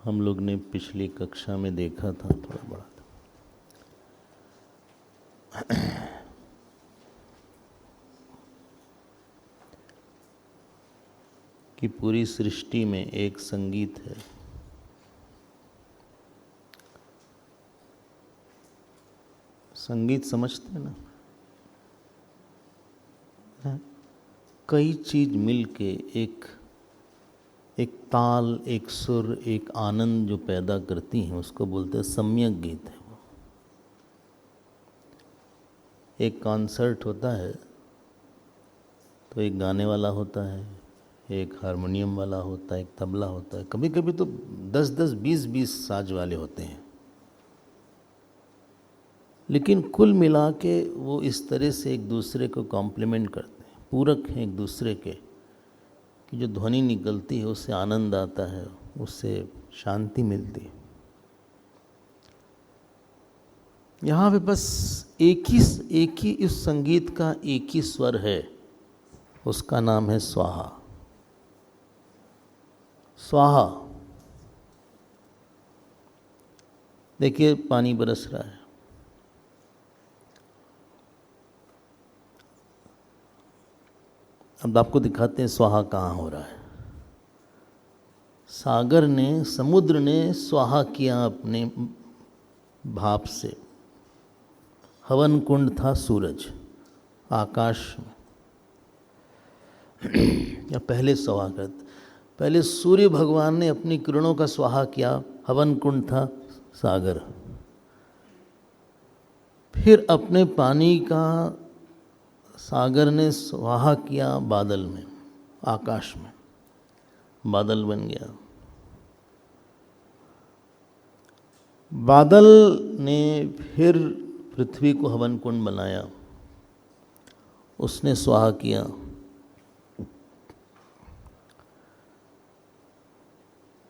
हम लोग ने पिछली कक्षा में देखा था, थोड़ा बड़ा था, कि पूरी सृष्टि में एक संगीत है। संगीत समझते हैं ना? कई चीज मिलके एक ताल, एक सुर, एक आनंद जो पैदा करती हैं उसको बोलते हैं सम्यक गीत है। वो एक कॉन्सर्ट होता है तो एक गाने वाला होता है, एक हारमोनियम वाला होता है, एक तबला होता है, कभी कभी तो 10-10, 20-20 साज वाले होते हैं। लेकिन कुल मिला के वो इस तरह से एक दूसरे को कॉम्प्लीमेंट करते हैं, पूरक हैं एक दूसरे के, कि जो ध्वनि निकलती है उससे आनंद आता है, उससे शांति मिलती है। यहाँ पे बस एक ही इस संगीत का एक ही स्वर है, उसका नाम है स्वाहा। स्वाहा। देखिए पानी बरस रहा है, अब आपको दिखाते हैं स्वाहा कहाँ हो रहा है। सागर ने, समुद्र ने स्वाहा किया अपने भाप से। हवन कुंड था सूरज आकाश में। या पहले स्वागत, पहले सूर्य भगवान ने अपनी किरणों का स्वाहा किया, हवन कुंड था सागर। फिर अपने पानी का सागर ने स्वाहा किया बादल में, आकाश में, बादल बन गया। बादल ने फिर पृथ्वी को हवन कुंड बनाया, उसने स्वाहा किया।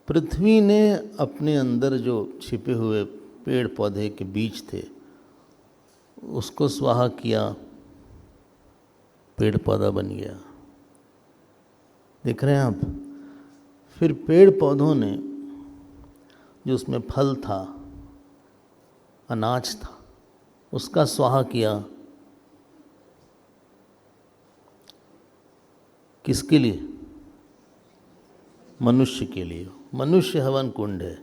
पृथ्वी ने अपने अंदर जो छिपे हुए पेड़ पौधे के बीज थे उसको स्वाहा किया, पेड़ पौधा बन गया। देख रहे हैं आप? फिर पेड़ पौधों ने जो उसमें फल था, अनाज था, उसका स्वाहा किया। किसके लिए? मनुष्य के लिए। मनुष्य हवन कुंड है।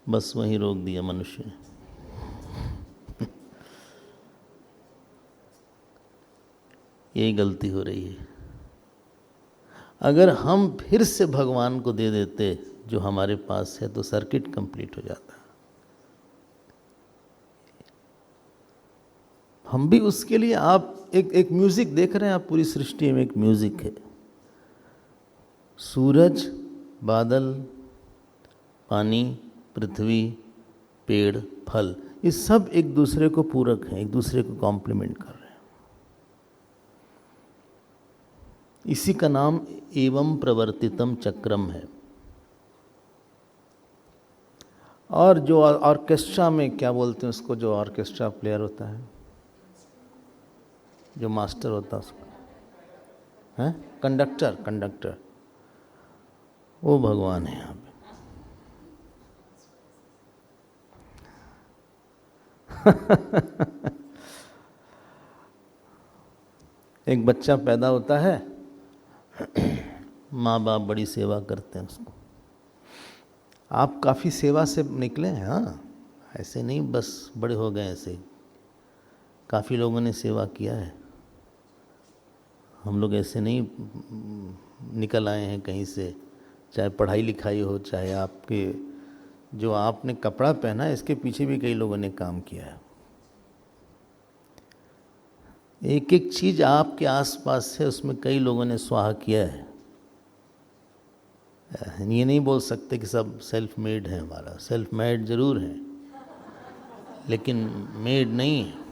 बस वहीं रोक दिया मनुष्य ने। यही गलती हो रही है। अगर हम फिर से भगवान को दे देते जो हमारे पास है तो सर्किट कंप्लीट हो जाता। हम भी उसके लिए, आप एक म्यूजिक देख रहे हैं, आप पूरी सृष्टि में एक म्यूजिक है। सूरज, बादल, पानी, पृथ्वी, पेड़, फल, ये सब एक दूसरे को पूरक हैं, एक दूसरे को कॉम्प्लीमेंट कर रहे हैं। इसी का नाम एवं प्रवर्तितम चक्रम है। और जो ऑर्केस्ट्रा में क्या बोलते हैं उसको, जो ऑर्केस्ट्रा प्लेयर होता है, जो मास्टर होता है उसको है कंडक्टर, वो भगवान है यहाँ पे। एक बच्चा पैदा होता है, माँ बाप बड़ी सेवा करते हैं उसको। आप काफ़ी सेवा से निकले हैं, हाँ, ऐसे नहीं बस बड़े हो गए ऐसे ही। काफ़ी लोगों ने सेवा किया है। हम लोग ऐसे नहीं निकल आए हैं कहीं से, चाहे पढ़ाई लिखाई हो, चाहे आपके जो आपने कपड़ा पहना है इसके पीछे भी कई लोगों ने काम किया है। एक एक चीज़ आपके आसपास है, उसमें कई लोगों ने स्वाहा किया है। ये नहीं बोल सकते कि सब सेल्फ मेड है। हमारा सेल्फ मेड जरूर है, लेकिन मेड नहीं है।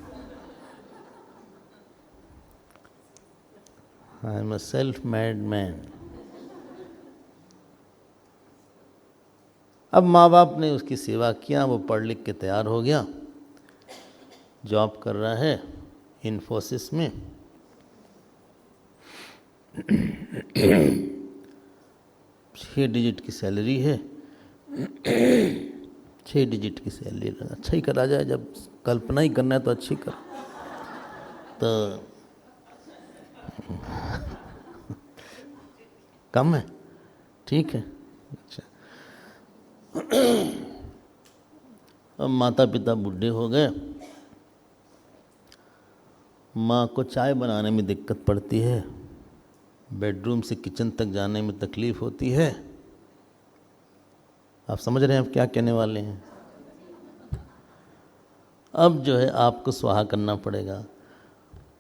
I am a self made man. अब माँ बाप ने उसकी सेवा किया, वो पढ़ लिख के तैयार हो गया, जॉब कर रहा है इन्फोसिस में। 6 डिजिट की सैलरी है, 6 डिजिट की सैलरी, अच्छा ही करा जाए, जब कल्पना ही करना है तो अच्छी कर। तो कम है, ठीक है, अच्छा। अब माता पिता बूढ़े हो गए, माँ को चाय बनाने में दिक्कत पड़ती है, बेडरूम से किचन तक जाने में तकलीफ होती है। आप समझ रहे हैं आप क्या कहने वाले हैं? अब जो है आपको स्वाहा करना पड़ेगा।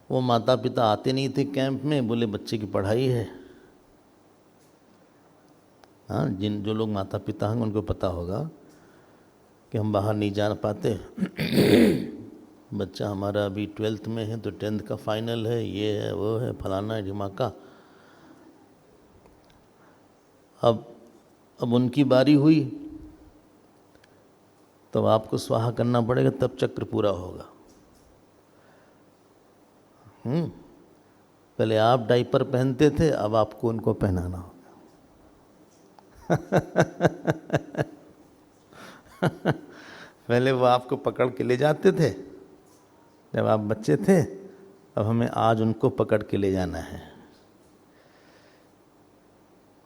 वो माता पिता आते नहीं थे कैंप में, बोले बच्चे की पढ़ाई है। हाँ, जो लोग माता पिता हैं उनको पता होगा कि हम बाहर नहीं जा पाते। बच्चा हमारा अभी 12th में है तो 10th का फाइनल है, ये है वो है, फलाना है ढिमाका। अब उनकी बारी हुई, तब आपको स्वाहा करना पड़ेगा, तब चक्र पूरा होगा। पहले आप डायपर पहनते थे, अब आपको उनको पहनाना होगा। पहले वो आपको पकड़ के ले जाते थे जब आप बच्चे थे, अब हमें आज उनको पकड़ के ले जाना है।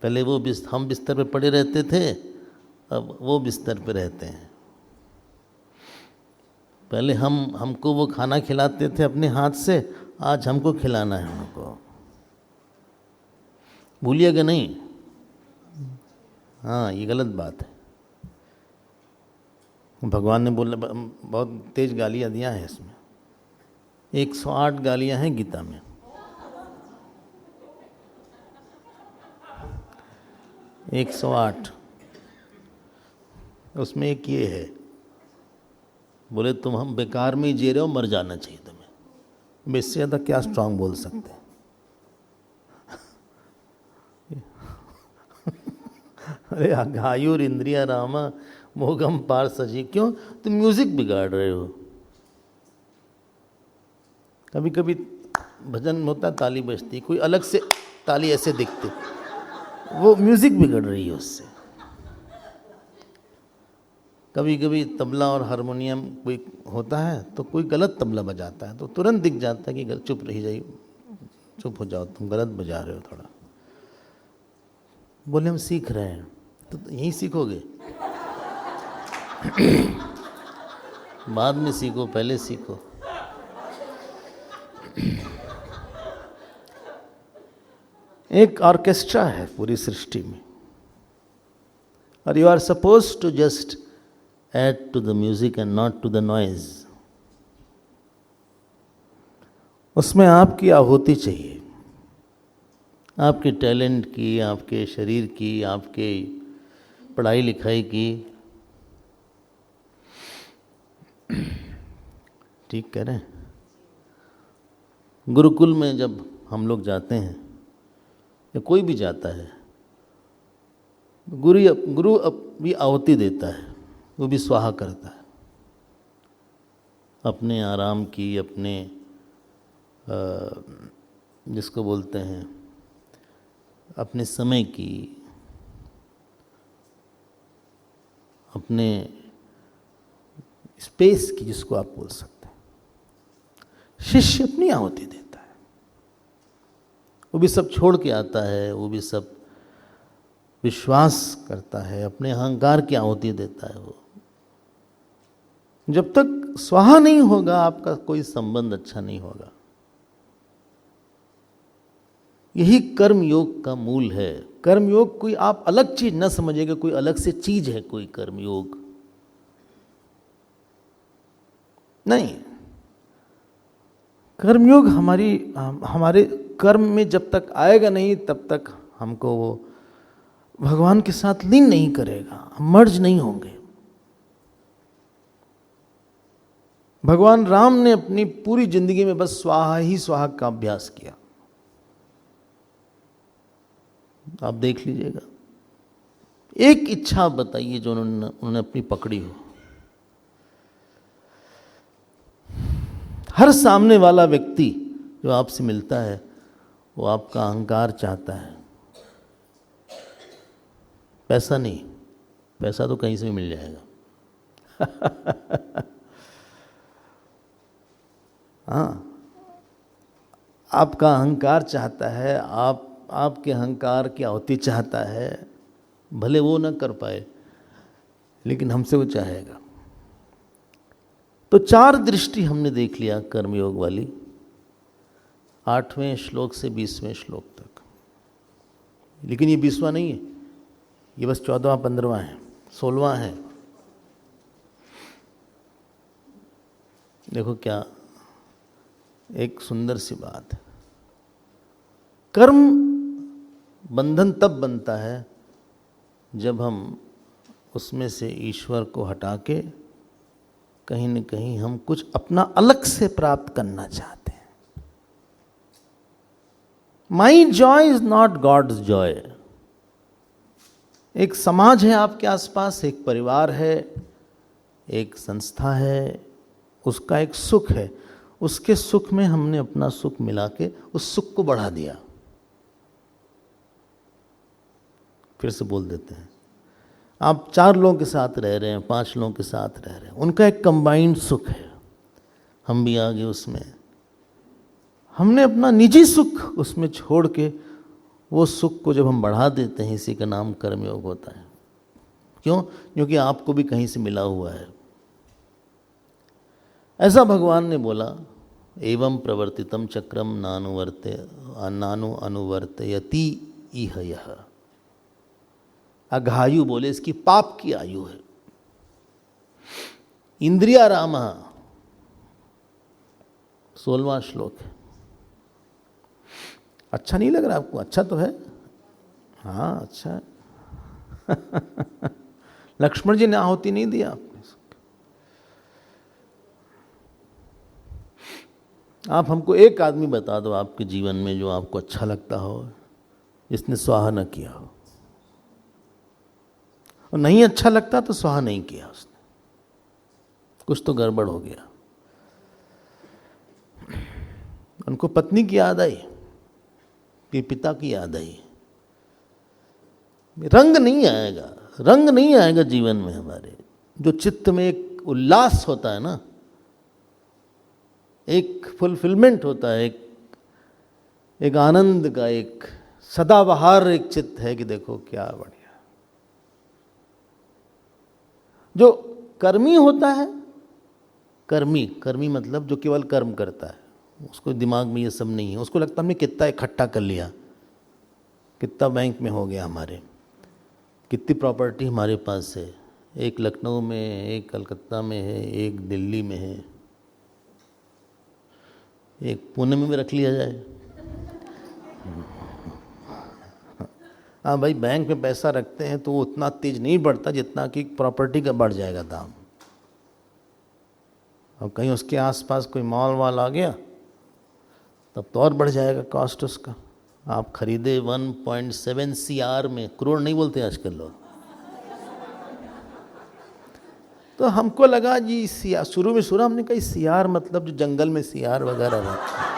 पहले हम बिस्तर पे पड़े रहते थे, अब वो बिस्तर पे रहते हैं। पहले हमको वो खाना खिलाते थे अपने हाथ से, आज हमको खिलाना है उनको। भूलिएगा नहीं, हाँ ये गलत बात है। भगवान ने बोला, बहुत तेज गालियाँ दिया है इसमें, 108 गालियाँ हैं गीता में। एक 108, उसमें एक ये है, बोले तुम हम बेकार में ही जी रहे हो, मर जाना चाहिए तुम्हें। इससे ज़्यादा क्या स्ट्रांग बोल सकते हैं? अरे आयुर इंद्रिया रामा मोगम पार सजी, क्यों तुम म्यूजिक बिगाड़ रहे हो? कभी कभी भजन होता, ताली बजती, कोई अलग से ताली ऐसे दिखती, वो म्यूजिक बिगड़ रही है उससे। कभी कभी तबला और हारमोनियम कोई होता है तो कोई गलत तबला बजाता है तो तुरंत दिख जाता है कि चुप रही जाइए, चुप हो जाओ, तुम गलत बजा रहे हो थोड़ा। बोले हम सीख रहे हैं, तो यहीं सीखोगे? बाद में सीखो, पहले सीखो। एक ऑर्केस्ट्रा है पूरी सृष्टि में, और you are suppose to just add to the music and not to the noise. उसमें आपकी आहुति चाहिए, आपके टैलेंट की, आपके शरीर की, आपके पढ़ाई लिखाई की। ठीक कह रहे हैं? गुरुकुल में जब हम लोग जाते हैं या कोई भी जाता है, गुरु भी आहुति देता है, वो भी स्वाहा करता है अपने आराम की, अपने जिसको बोलते हैं अपने समय की, अपने स्पेस की, जिसको आप बोल सकते हैं। शिष्य अपनी आहुति देता है, वो भी सब छोड़ के आता है, वो भी सब विश्वास करता है, अपने अहंकार की आहुति देता है। वो जब तक स्वाहा नहीं होगा आपका कोई संबंध अच्छा नहीं होगा। यही कर्म योग का मूल है। कर्म योग कोई आप अलग चीज न समझिएगा, कोई अलग से चीज है कोई कर्म योग नहीं। कर्मयोग हमारे कर्म में जब तक आएगा नहीं, तब तक हमको वो भगवान के साथ लीन नहीं करेगा, हम मर्ज नहीं होंगे। भगवान राम ने अपनी पूरी जिंदगी में बस स्वाहा ही स्वाहा का अभ्यास किया। आप देख लीजिएगा, एक इच्छा बताइए जो उन्होंने अपनी पकड़ी हो। हर सामने वाला व्यक्ति जो आपसे मिलता है वो आपका अहंकार चाहता है, पैसा नहीं, पैसा तो कहीं से भी मिल जाएगा। हाँ, आपका अहंकार चाहता है, आपके अहंकार की आहुति चाहता है, भले वो न कर पाए लेकिन हमसे वो चाहेगा। तो 4 दृष्टि हमने देख लिया कर्मयोग वाली, 8वें श्लोक से 20वें श्लोक तक। लेकिन ये 20वां नहीं है, ये बस 14वां 15वां है, 16वां है। देखो क्या एक सुंदर सी बात है। कर्म बंधन तब बनता है जब हम उसमें से ईश्वर को हटा के कहीं न कहीं हम कुछ अपना अलग से प्राप्त करना चाहते हैं। My joy is not God's joy. एक समाज है आपके आसपास, एक परिवार है, एक संस्था है, उसका एक सुख है, उसके सुख में हमने अपना सुख मिला के उस सुख को बढ़ा दिया। फिर से बोल देते हैं, आप 4 लोगों के साथ रह रहे हैं, 5 लोगों के साथ रह रहे हैं, उनका एक कंबाइंड सुख है, हम भी आ गए उसमें। हमने अपना निजी सुख उसमें छोड़ के वो सुख को जब हम बढ़ा देते हैं, इसी का नाम कर्मयोग होता है। क्यों? क्योंकि आपको भी कहीं से मिला हुआ है। ऐसा भगवान ने बोला, एवं प्रवर्तितम चक्रम नानु अनुवर्तयति इह यह। अघायु बोले इसकी पाप की आयु है। इंद्रिया राम, 16वां श्लोक है। अच्छा नहीं लग रहा आपको? अच्छा तो है, हाँ अच्छा है। लक्ष्मण जी ने आहुति नहीं दिया आपने। आप हमको एक आदमी बता दो आपके जीवन में जो आपको अच्छा लगता हो, जिसने स्वाहा न किया हो। और नहीं अच्छा लगता तो स्वाहा नहीं किया उसने, कुछ तो गड़बड़ हो गया। उनको पत्नी की याद आई, पिता की याद आई। रंग नहीं आएगा, रंग नहीं आएगा जीवन में हमारे। जो चित्त में एक उल्लास होता है ना, एक फुलफिलमेंट होता है, एक आनंद का, एक सदाबहार एक चित्त है कि देखो क्या बढ़िया। जो कर्मी होता है, कर्मी मतलब जो केवल कर्म करता है, उसको दिमाग में ये सब नहीं है। उसको लगता है हमने कितना इकट्ठा कर लिया, कितना बैंक में हो गया हमारे, कितनी प्रॉपर्टी हमारे पास है, एक लखनऊ में है, एक कलकत्ता में है, एक दिल्ली में है, एक पुणे में भी रख लिया जाए। हाँ भाई, बैंक में पैसा रखते हैं तो वो उतना तेज नहीं बढ़ता जितना कि प्रॉपर्टी का बढ़ जाएगा दाम। और कहीं उसके आसपास कोई मॉल वाल आ गया तब तो और बढ़ जाएगा कॉस्ट उसका। आप खरीदे 1.7 CR में, करोड़ नहीं बोलते आजकल लोग। तो हमको लगा जी CR, शुरू में हमने कहा CR मतलब जो जंगल में CR वगैरह रहता है।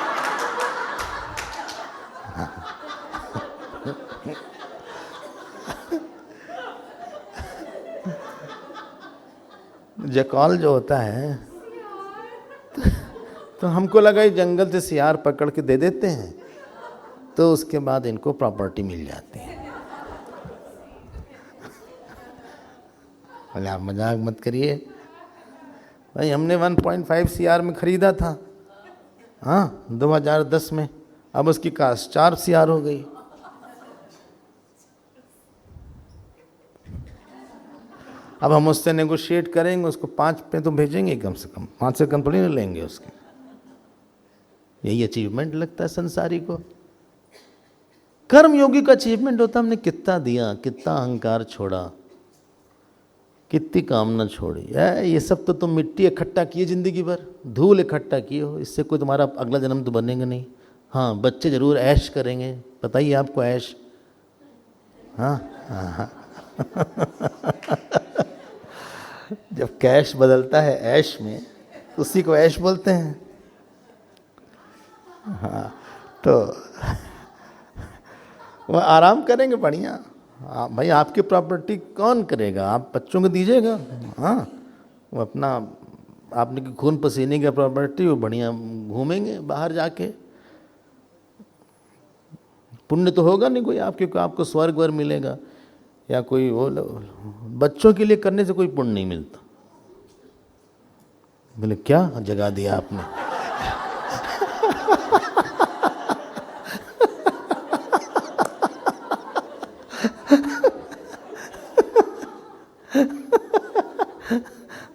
जकौल जो होता है तो हमको लगा ये जंगल से CR पकड़ के दे देते हैं तो उसके बाद इनको प्रॉपर्टी मिल जाती है। बोले आप मजाक मत करिए भाई, हमने 1.5 CR में खरीदा था, हाँ 2010 में, अब उसकी कास्ट 4 CR हो गई। अब हम उससे नेगोशिएट करेंगे, उसको 5 पे तो भेजेंगे कम से कम, 5 से कम थोड़ी ना लेंगे उसके। यही अचीवमेंट लगता है संसारी को। कर्मयोगी का अचीवमेंट होता है हमने कितना दिया, कितना अहंकार छोड़ा, कितनी कामना छोड़ी। ये सब तो तुम मिट्टी इकट्ठा किए जिंदगी भर, धूल इकट्ठा किए हो, इससे कोई तुम्हारा अगला जन्म तो बनेगा नहीं। हाँ बच्चे जरूर ऐश करेंगे, बताइए आपको ऐश? हाँ हाँ जब कैश बदलता है ऐश में तो उसी को ऐश बोलते हैं। हाँ तो वो आराम करेंगे बढ़िया, भाई आपकी प्रॉपर्टी कौन करेगा? आप बच्चों को दीजिएगा। हाँ, वो अपना आपने की खून पसीने की प्रॉपर्टी, वो बढ़िया घूमेंगे बाहर जाके। पुण्य तो होगा नहीं कोई आपके, आपको स्वर्ग वर मिलेगा या कोई वो। बच्चों के लिए करने से कोई पुण्य नहीं मिलता। बोले क्या जगा दिया आपने?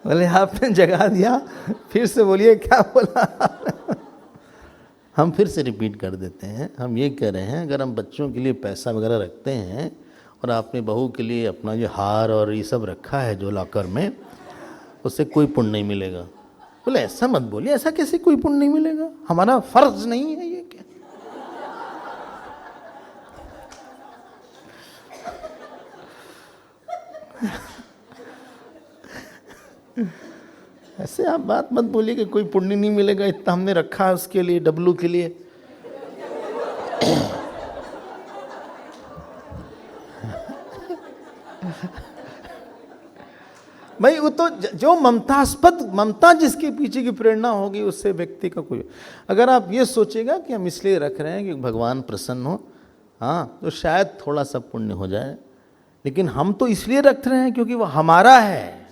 बोले आपने जगा दिया, फिर से बोलिए क्या बोला? हम फिर से रिपीट कर देते हैं। हम ये कह रहे हैं, अगर हम बच्चों के लिए पैसा वगैरह रखते हैं और आपने बहू के लिए अपना जो हार और ये सब रखा है जो लॉकर में, उससे कोई पुण्य नहीं मिलेगा। बोले ऐसा मत बोलिए, ऐसा कैसे कोई पुण्य नहीं मिलेगा? हमारा फर्ज नहीं है ये क्या? ऐसे आप बात मत बोलिए कि कोई पुण्य नहीं मिलेगा, इतना हमने रखा है उसके लिए, डब्लू के लिए। भाई वो तो जो ममतास्पद, ममता जिसके पीछे की प्रेरणा होगी उससे व्यक्ति का कोई। अगर आप ये सोचेगा कि हम इसलिए रख रहे हैं कि भगवान प्रसन्न हो, हाँ, तो शायद थोड़ा सा पुण्य हो जाए। लेकिन हम तो इसलिए रख रहे हैं क्योंकि वो हमारा है।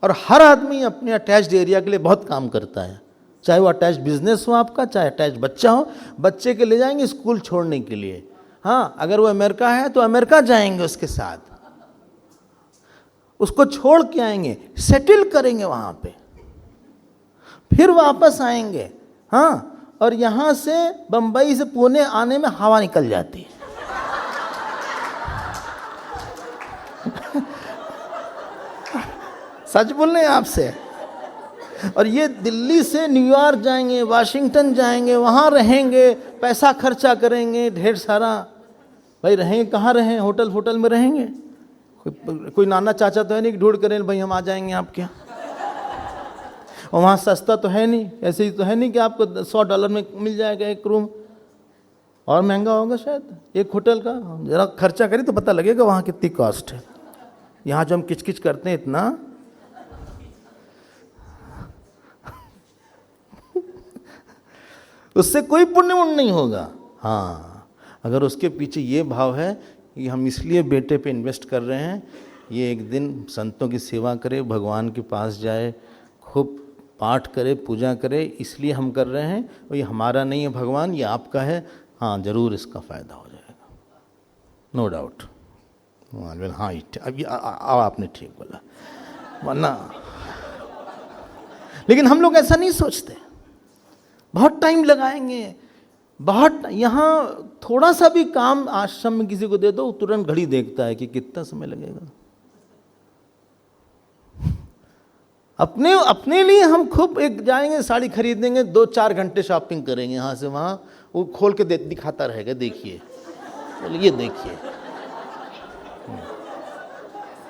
और हर आदमी अपने अटैच्ड एरिया के लिए बहुत काम करता है, चाहे वो अटैच्ड बिजनेस हो आपका, चाहे अटैच्ड बच्चा हो। बच्चे के ले जाएंगे स्कूल छोड़ने के लिए, हाँ, अगर वो अमेरिका है तो अमेरिका जाएंगे उसके साथ, उसको छोड़ के आएंगे, सेटल करेंगे वहां पे, फिर वापस आएंगे। हाँ, और यहां से बंबई से पुणे आने में हवा निकल जाती है। सच बोल रहे हैं आपसे। और ये दिल्ली से न्यूयॉर्क जाएंगे, वाशिंगटन जाएंगे, वहां रहेंगे, पैसा खर्चा करेंगे ढेर सारा। भाई रहेंगे कहाँ? रहें होटल, होटल में रहेंगे। कोई नाना चाचा तो है नहीं कि ढूंढ करें भाई हम आ जाएंगे आपके यहाँ। और वहाँ सस्ता तो है नहीं, ऐसे ही तो है नहीं कि आपको $100 में मिल जाएगा एक रूम। और महंगा होगा शायद एक होटल का। जरा खर्चा करें तो पता लगेगा वहाँ कितनी कॉस्ट है। यहाँ जो हम किचकिच करते हैं इतना, उससे कोई पुण्य उण्य नहीं होगा। हाँ, अगर उसके पीछे ये भाव है कि हम इसलिए बेटे पे इन्वेस्ट कर रहे हैं, ये एक दिन संतों की सेवा करे, भगवान के पास जाए, खूब पाठ करे, पूजा करे, इसलिए हम कर रहे हैं। और ये हमारा नहीं है भगवान, ये आपका है। हाँ, जरूर इसका फ़ायदा हो जाएगा, नो डाउट। हाँ, अब आपने ठीक बोला, वरना। लेकिन हम लोग ऐसा नहीं सोचते। बहुत टाइम लगाएंगे, बहुत। यहाँ थोड़ा सा भी काम आश्रम में किसी को दे दो, तुरंत घड़ी देखता है कि कितना समय लगेगा। अपने लिए हम खूब एक जाएंगे, साड़ी खरीदेंगे, 2-4 घंटे शॉपिंग करेंगे यहाँ से वहाँ। वो खोल के दिखाता रहेगा, देखिए, बोले ये देखिए,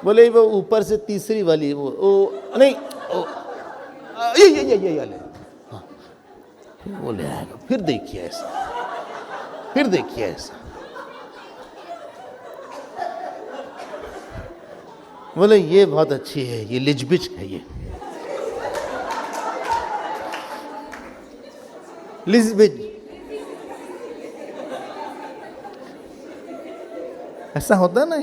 बोले वो ऊपर से तीसरी वाली वो नहीं, ये वो ले आएगा, फिर देखिए ऐसा, फिर देखिए ऐसा। बोले ये बहुत अच्छी है, ये लिजबिच है, ये लिजबिच। ऐसा होता है ना।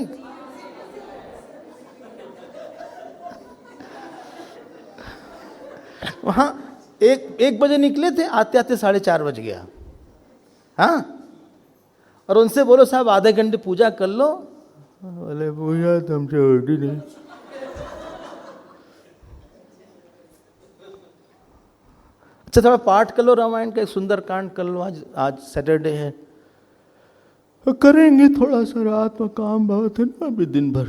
वहां 1 बजे निकले थे, आते आते 4:30 बज गया। हाँ, और उनसे बोलो साहब आधे घंटे पूजा कर लो। बोले पूजा तो हमसे होती नहीं। अच्छा थोड़ा पाठ कर लो रामायण का, सुंदरकांड कर लो, आज सैटरडे है। करेंगे, थोड़ा सा रात में काम बहुत है ना अभी दिन भर।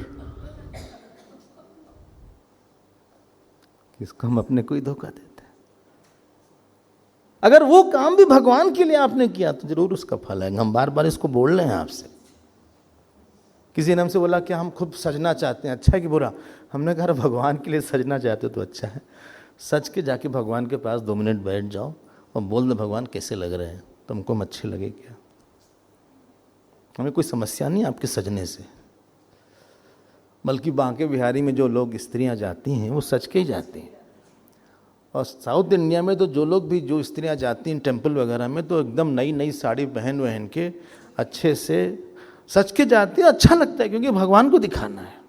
किसको हम अपने को ही धोखा देते हैं। अगर वो काम भी भगवान के लिए आपने किया तो जरूर उसका फल आएगा। हम बार बार इसको बोल रहे हैं आपसे। किसी ने हमसे बोला कि हम खूब सजना चाहते हैं, अच्छा है कि बुरा? हमने कहा भगवान के लिए सजना चाहते हो तो अच्छा है। सच के जाके भगवान के पास 2 मिनट बैठ जाओ और बोल दो भगवान कैसे लग रहे हैं, तुमको अच्छे लगे क्या? हमें कोई समस्या नहीं आपके सजने से, बल्कि बांके बिहारी में जो लोग स्त्रियां जाती हैं वो सच के ही जाती हैं, और साउथ इंडिया में तो जो लोग भी जो स्त्रियां जाती हैं टेंपल वगैरह में तो एकदम नई नई साड़ी पहन के अच्छे से सच के जाती है। अच्छा लगता है क्योंकि भगवान को दिखाना है।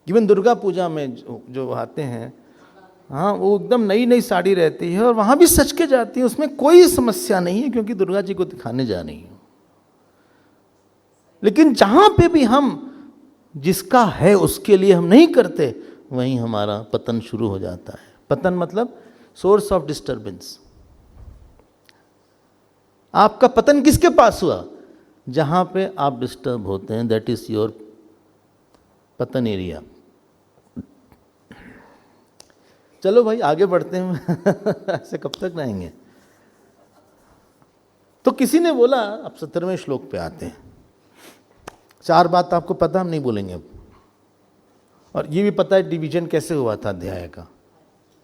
इवन दुर्गा पूजा में जो आते हैं, हाँ, वो एकदम नई नई साड़ी रहती है और वहाँ भी सच के जाती है, उसमें कोई समस्या नहीं है क्योंकि दुर्गा जी को दिखाने जा रही है। लेकिन जहाँ पे भी हम जिसका है उसके लिए हम नहीं करते, वहीं हमारा पतन शुरू हो जाता है। पतन मतलब सोर्स ऑफ डिस्टरबेंस। आपका पतन किसके पास हुआ? जहां पे आप डिस्टर्ब होते हैं, दैट इज योर पतन एरिया। चलो भाई आगे बढ़ते हैं ऐसे कब तक रहेंगे? तो किसी ने बोला, अब 17वें श्लोक पे आते हैं। 4 बात आपको पता, हम नहीं बोलेंगे अब। और ये भी पता है डिवीजन कैसे हुआ था अध्याय का,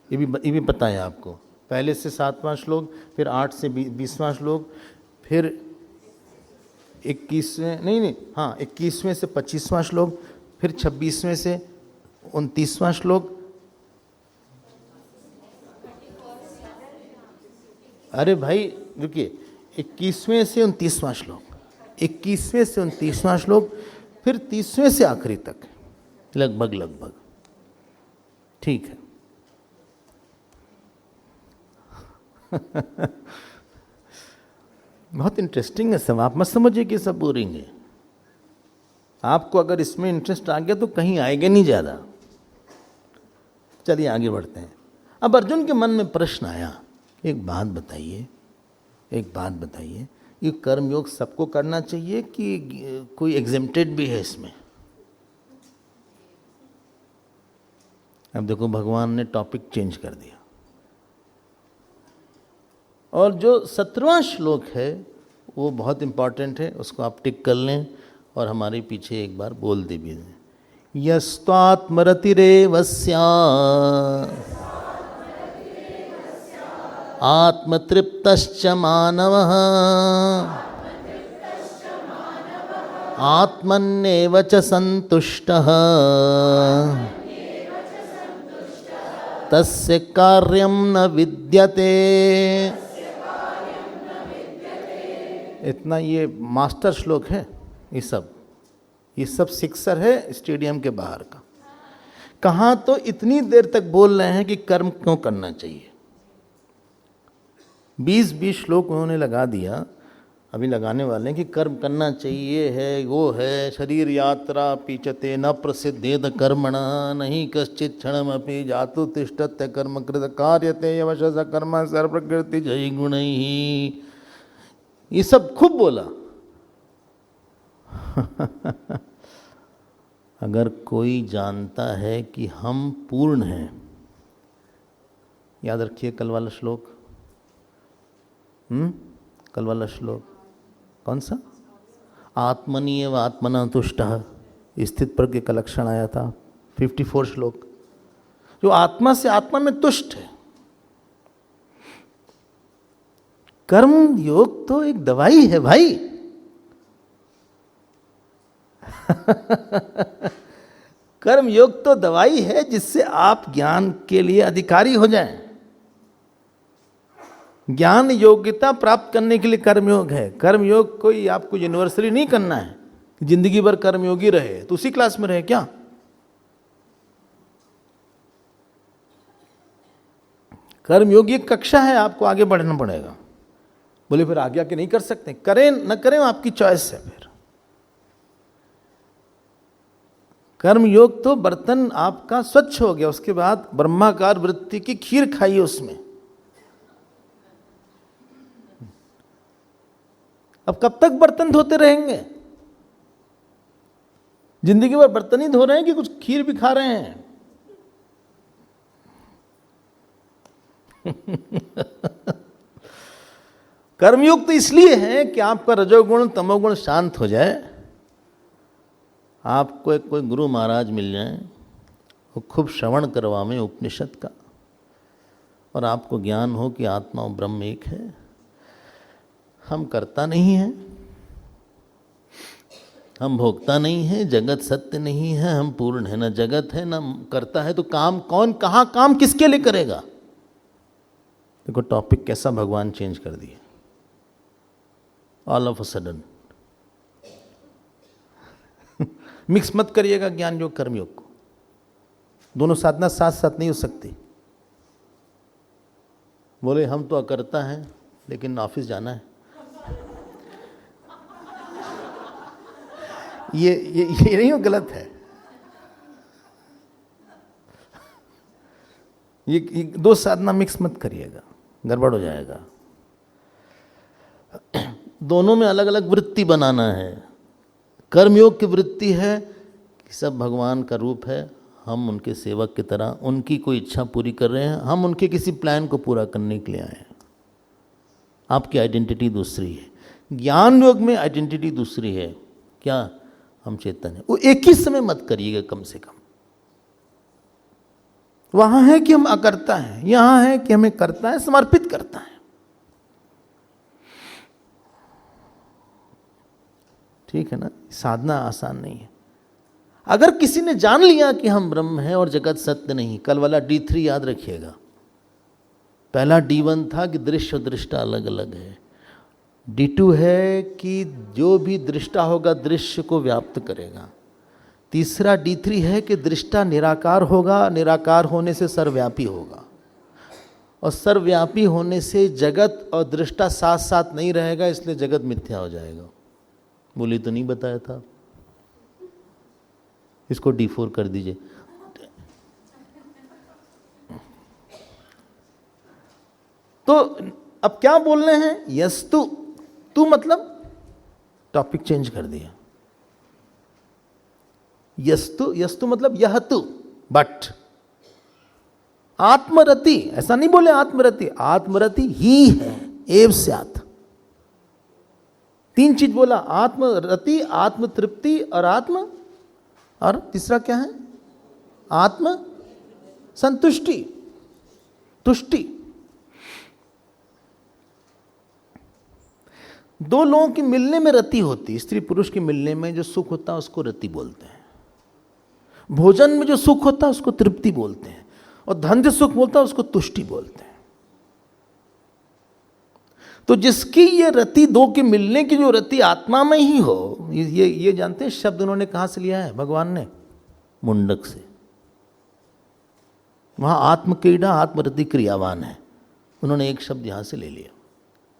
ये भी पता है आपको। पहले से 7वां श्लोक, फिर 8 से 20वां श्लोक, फिर 21वें से 25वां श्लोक, फिर 26वें से 29वां श्लोक। अरे भाई रुकिए, 21वें से 29वां श्लोक, 21वें से 29वां श्लोक, फिर 30वें से आखिरी तक, लगभग ठीक है। बहुत इंटरेस्टिंग है सब, आप मत समझिए कि सब बोरिंग है। आपको अगर इसमें इंटरेस्ट आ गया तो कहीं आएगा नहीं ज़्यादा। चलिए आगे बढ़ते हैं। अब अर्जुन के मन में प्रश्न आया, एक बात बताइए, ये कर्मयोग सबको करना चाहिए कि कोई एग्जेम्प्टेड भी है इसमें? अब देखो भगवान ने टॉपिक चेंज कर दिया, और जो 17वां श्लोक है वो बहुत इंपॉर्टेंट है, उसको आप टिक कर लें और हमारे पीछे एक बार बोल दे भी दें। यस्त्वात्मरतिरेवस्या आत्मतृप्तश्च मानवः आत्मन्नेव च संतुष्टः तस्य कार्यं न विद्यते। इतना ये मास्टर श्लोक है। ये सब सिक्सर है स्टेडियम के बाहर का। कहाँ तो इतनी देर तक बोल रहे हैं कि कर्म क्यों करना चाहिए। 20 श्लोक उन्होंने लगा दिया, अभी लगाने वाले हैं कि कर्म करना चाहिए है, वो है शरीर यात्रा पीचते न प्रसिद्धेद कर्मणा नहीं कश्चित क्षणमपि जातु तिष्ठत्य कर्म कृत कार्यते यवश कर्म सर्व प्रकृति जय गुण ही। ये सब खूब बोला। अगर कोई जानता है कि हम पूर्ण हैं, याद रखिए कल वाला श्लोक, कल वाला श्लोक कौन सा? आत्मनीयव आत्मना तुष्टः, स्थित प्रज्ञ का लक्षण आया था 54 श्लोक। जो आत्मा से आत्मा में तुष्ट है। कर्म योग तो एक दवाई है भाई। कर्म योग तो दवाई है जिससे आप ज्ञान के लिए अधिकारी हो जाएं। ज्ञान योग्यता प्राप्त करने के लिए कर्मयोग है। कर्मयोग कोई आपको यूनिवर्सली नहीं करना है कि जिंदगी भर कर्मयोगी रहे तो उसी क्लास में रहे क्या? कर्मयोगी कक्षा है, आपको आगे बढ़ना पड़ेगा। बोले फिर आगे आके नहीं कर सकते, करें न करें आपकी चॉइस है। फिर कर्मयोग तो बर्तन आपका स्वच्छ हो गया, उसके बाद ब्रह्माकार वृत्ति की खीर खाइए उसमें। अब कब तक बर्तन धोते रहेंगे? जिंदगी भर बर्तन ही धो रहे हैं कि कुछ खीर भी खा रहे हैं? कर्मयोग तो इसलिए है कि आपका रजोगुण तमोगुण शांत हो जाए, आपको एक कोई गुरु महाराज मिल जाए, वो खूब श्रवण करवावें उपनिषद का, और आपको ज्ञान हो कि आत्मा और ब्रह्म एक है। हम करता नहीं हैं, हम भोगता नहीं है, जगत सत्य नहीं है, हम पूर्ण है, ना जगत है ना करता है, तो काम कौन, कहाँ काम किसके लिए करेगा? देखो टॉपिक कैसा भगवान चेंज कर दिए all of a sudden. Mix मत करिएगा ज्ञान योग कर्म योग को, दोनों साधना साथ साथ नहीं हो सकती। बोले हम तो अकर्ता हैं लेकिन ऑफिस जाना है, ये नहीं हो, गलत है। ये दो साधना मिक्स मत करिएगा, गड़बड़ हो जाएगा। दोनों में अलग अलग वृत्ति बनाना है। कर्मयोग की वृत्ति है कि सब भगवान का रूप है, हम उनके सेवक की तरह उनकी कोई इच्छा पूरी कर रहे हैं, हम उनके किसी प्लान को पूरा करने के लिए आए हैं। आपकी आइडेंटिटी दूसरी है। ज्ञान योग में आइडेंटिटी दूसरी है। क्या? हम चेतन है। वो एक ही समय मत करिएगा, कम से कम। वहां है कि हम अकर्ता हैं, यहां है कि हमें करता है, समर्पित करता है। ठीक है ना? साधना आसान नहीं है। अगर किसी ने जान लिया कि हम ब्रह्म हैं और जगत सत्य नहीं, कल वाला D3 याद रखिएगा। पहला D1 था कि दृश्य और दृष्टा अलग अलग है। D2 है कि जो भी दृष्टा होगा दृश्य को व्याप्त करेगा। तीसरा D3 है कि दृष्टा निराकार होगा, निराकार होने से सर्वव्यापी होगा, और सर्वव्यापी होने से जगत और दृष्टा साथ साथ नहीं रहेगा, इसलिए जगत मिथ्या हो जाएगा। बोली तो नहीं बताया था। इसको D4 कर दीजिए। तो अब क्या बोल रहे हैं? यस्तु, तू मतलब टॉपिक चेंज कर दिया। यस्तु, यस्तु मतलब यह तू, बट आत्मरति, ऐसा नहीं बोले आत्मरति, आत्मरति ही है, एव स्यात्। तीन चीज बोला, आत्मरति, आत्म तृप्ति और तीसरा क्या है? आत्म संतुष्टि, तुष्टि। दो लोगों की मिलने में रति होती है। स्त्री पुरुष के मिलने में जो सुख होता है उसको रति बोलते हैं। भोजन में जो सुख होता है उसको तृप्ति बोलते हैं, और धन से सुख बोलता है उसको तुष्टि बोलते हैं। तो जिसकी ये रति, दो के मिलने की जो रति आत्मा में ही हो, ये जानते हैं शब्द उन्होंने कहां से लिया है? भगवान ने मुंडक से। वहां आत्मक्रीड़ा, आत्मरति क्रियावान है, उन्होंने एक शब्द यहां से ले लिया।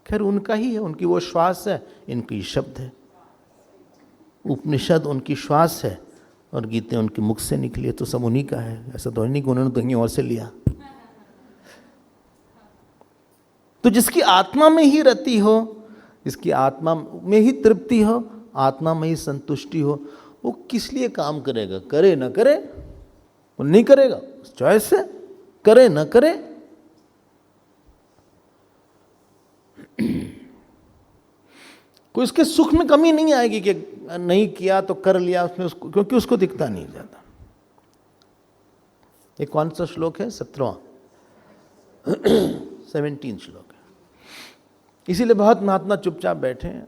खैर उनका ही है, उनकी वो श्वास है, इनकी शब्द है। उपनिषद उनकी श्वास है और गीते उनके मुख से निकली है, तो सब उन्हीं का है। ऐसा तो नहीं कि उन्होंने तो कहीं और से लिया। तो जिसकी आत्मा में ही रति हो, जिसकी आत्मा में ही तृप्ति हो, आत्मा में ही संतुष्टि हो, वो किस लिए काम करेगा? करे ना करे, वो नहीं करेगा, चॉइस है, करे ना करे। कोई उसके सुख में कमी नहीं आएगी कि नहीं किया तो कर लिया उसने, उसको, क्योंकि उसको दिखता नहीं ज्यादा। ये कौन सा श्लोक है? 17वां 17 श्लोक है। इसीलिए बहुत महात्मा चुपचाप बैठे हैं,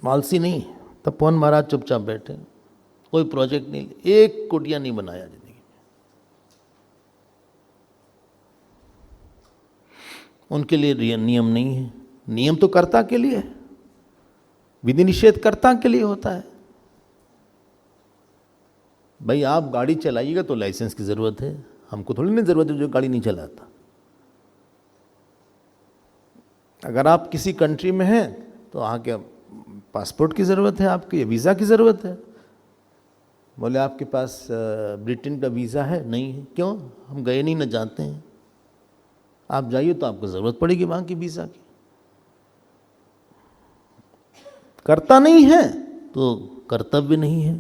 मालसी नहीं, तपोवन महाराज चुपचाप बैठे, कोई प्रोजेक्ट नहीं, एक कुटिया नहीं बनाया जिंदगी में। उनके लिए नियम नहीं है। नियम तो कर्ता के लिए है, विधि निषेध कर्ता के लिए होता है। भाई आप गाड़ी चलाइएगा तो लाइसेंस की जरूरत है, हमको थोड़ी नहीं जरूरत है जो गाड़ी नहीं चलाता। अगर आप किसी कंट्री में हैं तो वहाँ के पासपोर्ट की ज़रूरत है, आपके वीज़ा की ज़रूरत है। बोले आपके पास ब्रिटेन का वीज़ा है? नहीं है। क्यों? हम गए नहीं, ना जानते हैं। आप जाइए तो आपको ज़रूरत पड़ेगी वहाँ की वीज़ा की। करता नहीं है तो कर्तव्य नहीं है।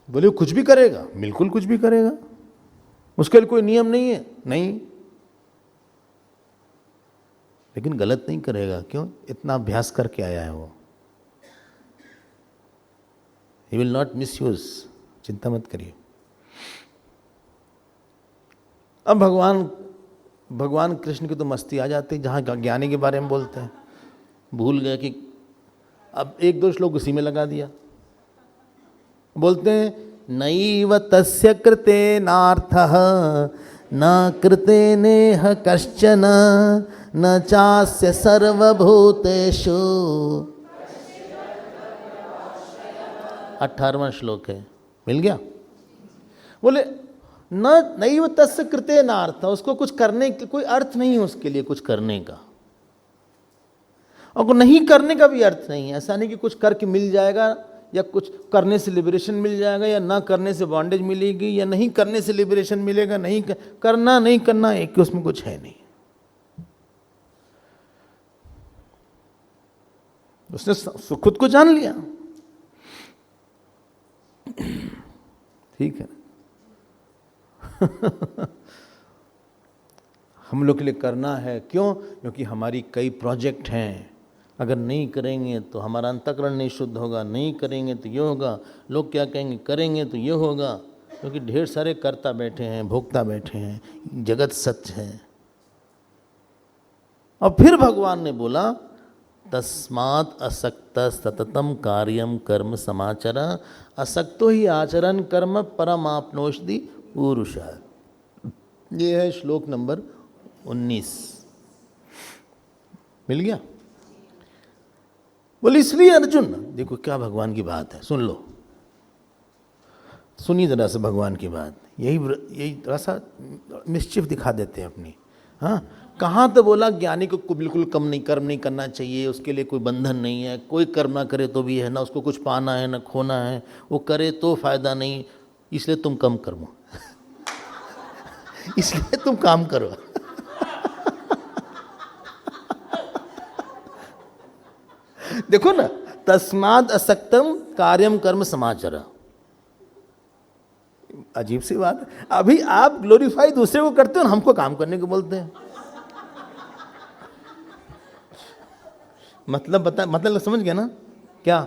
बोले कुछ भी करेगा? बिल्कुल कुछ भी करेगा, उसके लिए कोई नियम नहीं है। नहीं, लेकिन गलत नहीं करेगा। क्यों? इतना अभ्यास करके आया है वो। He will not miss use, चिंता मत करिए। अब भगवान कृष्ण की तो मस्ती आ जाती है जहाँ ज्ञानी के बारे में बोलते हैं। भूल गए कि अब एक दो श्लोक उसी में लगा दिया। बोलते हैं नैव तस्य कृते नार्थः न कृते नेह कश्चन न चास्य सर्वभूतेषु। 18वां श्लोक है, मिल गया। बोले न नैव तस्य कृते नार्थ, उसको कुछ करने के कोई अर्थ नहीं है, उसके लिए कुछ करने का, और नहीं करने का भी अर्थ नहीं है। ऐसा नहीं कि कुछ करके मिल जाएगा, या कुछ करने से लिबरेशन मिल जाएगा, या ना करने से बॉन्डेज मिलेगी, या नहीं करने से लिबरेशन मिलेगा। नहीं करना नहीं करना एक, उसमें कुछ है नहीं। उसने खुद को जान लिया, ठीक है। हम लोग के लिए करना है, क्यों? क्योंकि हमारी कई प्रोजेक्ट हैं। अगर नहीं करेंगे तो हमारा अंतःकरण नहीं शुद्ध होगा, नहीं करेंगे तो ये होगा, लोग क्या कहेंगे, करेंगे तो ये होगा। क्योंकि ढेर सारे कर्ता बैठे हैं, भोक्ता बैठे हैं, जगत सत्य है। और फिर भगवान ने बोला तस्मात् असक्त सततम कार्यम कर्म समाचर असक्तो ही आचरण कर्म परमाप्नोषति पुरुषः। ये है श्लोक नंबर 19। मिल गया? बोले इसलिए अर्जुन, देखो क्या भगवान की बात है, सुन लो, सुनिए जरा से भगवान की बात। यही थोड़ा सा मिस्चिफ दिखा देते हैं अपनी। हाँ, कहाँ तो बोला ज्ञानी को बिल्कुल कर्म नहीं करना चाहिए, उसके लिए कोई बंधन नहीं है, कोई कर्म ना करे तो भी है ना, उसको कुछ पाना है ना खोना है, वो करे तो फायदा नहीं, इसलिए तुम कम करो इसलिए तुम काम करो देखो ना, तस्माद असक्तम कार्यम कर्म समाचर। अजीब सी बात है। अभी आप ग्लोरीफाई दूसरे को करते हो, हमको काम करने को बोलते हैं। मतलब समझ गया ना? क्या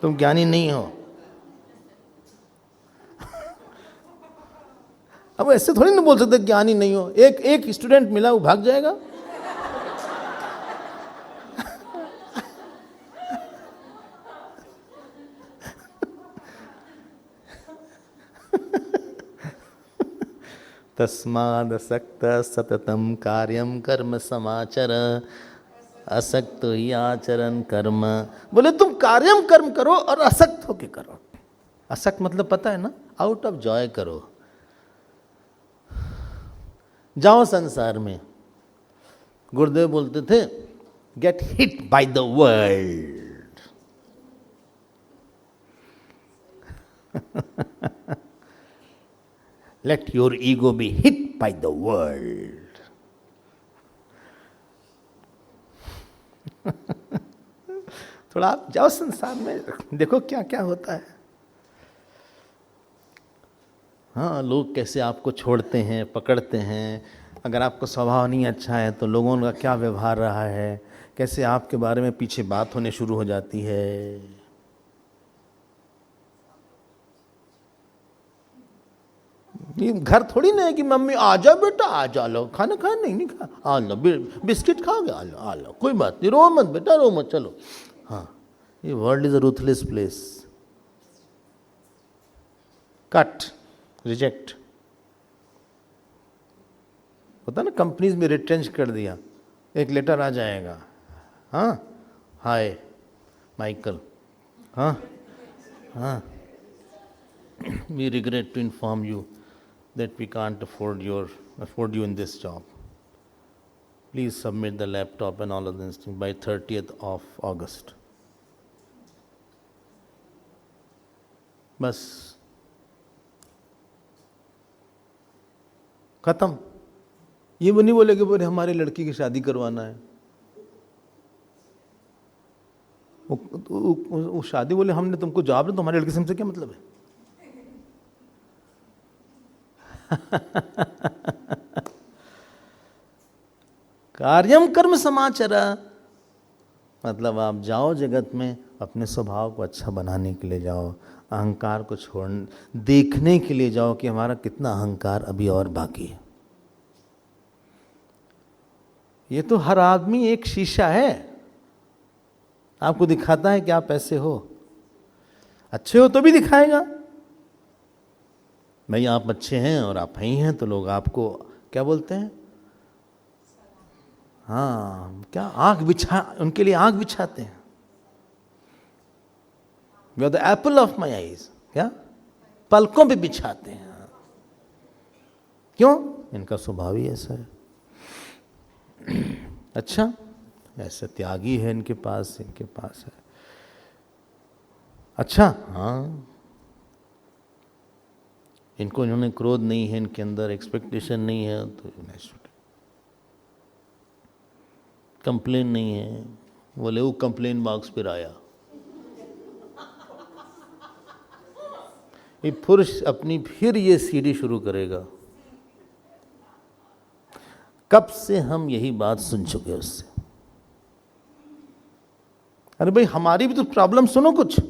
तुम ज्ञानी नहीं हो? अब ऐसे थोड़ी ना बोल सकते ज्ञानी नहीं हो। एक स्टूडेंट मिला, वो भाग जाएगा। तस्मादसक्त सततम कार्यम कर्म समाचर असक्त ही आचरण कर्म। बोले तुम कार्यम कर्म करो और असक्त होके करो। असक्त मतलब पता है ना, आउट ऑफ जॉय करो। जाओ संसार में, गुरुदेव बोलते थे gate hit by the world. Let your ego be hit by the world. थोड़ा आप जाओ संसार में, देखो क्या क्या होता है। हाँ, लोग कैसे आपको छोड़ते हैं, पकड़ते हैं। अगर आपका स्वभाव नहीं अच्छा है तो लोगों का क्या व्यवहार रहा है, कैसे आपके बारे में पीछे बात होने शुरू हो जाती है। ये घर थोड़ी ना है कि मम्मी आ जाओ बेटा, आ जा लो, खाना खाया नहीं खा, आ लो, बिस्किट खाओगे, आ लो, कोई बात नहीं, रो मत बेटा, रो मत, चलो। हाँ, ये world is a ruthless place. Cut, reject होता ना, कंपनीज में रिट्रेंच कर दिया, एक लेटर आ जाएगा, हाँ हाय माइकल, हाँ हाँ, we regret to inform you that we can't afford you in this job. Please submit the laptop and all of these things by 30th of August. बस खत्म। ये वो नहीं बोले कि बोले हमारी लड़की की शादी करवाना है, वो शादी बोले हमने तुमको जॉब दिया, तुम्हारी लड़की से हमसे क्या मतलब है। कार्यम कर्म समाचर मतलब आप जाओ जगत में, अपने स्वभाव को अच्छा बनाने के लिए जाओ, अहंकार को छोड़ देखने के लिए जाओ कि हमारा कितना अहंकार अभी और बाकी है। ये तो हर आदमी एक शीशा है, आपको दिखाता है कि आप ऐसे हो, अच्छे हो तो भी दिखाएगा। भाई आप अच्छे हैं और आप ही हैं तो लोग आपको क्या बोलते हैं, हाँ क्या आंख बिछा, उनके लिए आंख बिछाते हैं। You are the apple of my eyes, क्या पलकों पे बिछाते हैं। क्यों? इनका स्वभाव ही ऐसा है। अच्छा, ऐसा त्यागी है इनके पास है। अच्छा, हाँ, इन्होंने क्रोध नहीं है, इनके अंदर एक्सपेक्टेशन नहीं है, तो कंप्लेन नहीं है, बोले वो कंप्लेन बॉक्स पर आया। ये पुरुष अपनी फिर ये सीढ़ी शुरू करेगा। कब से हम यही बात सुन चुके उससे, अरे भाई हमारी भी तो प्रॉब्लम सुनो कुछ।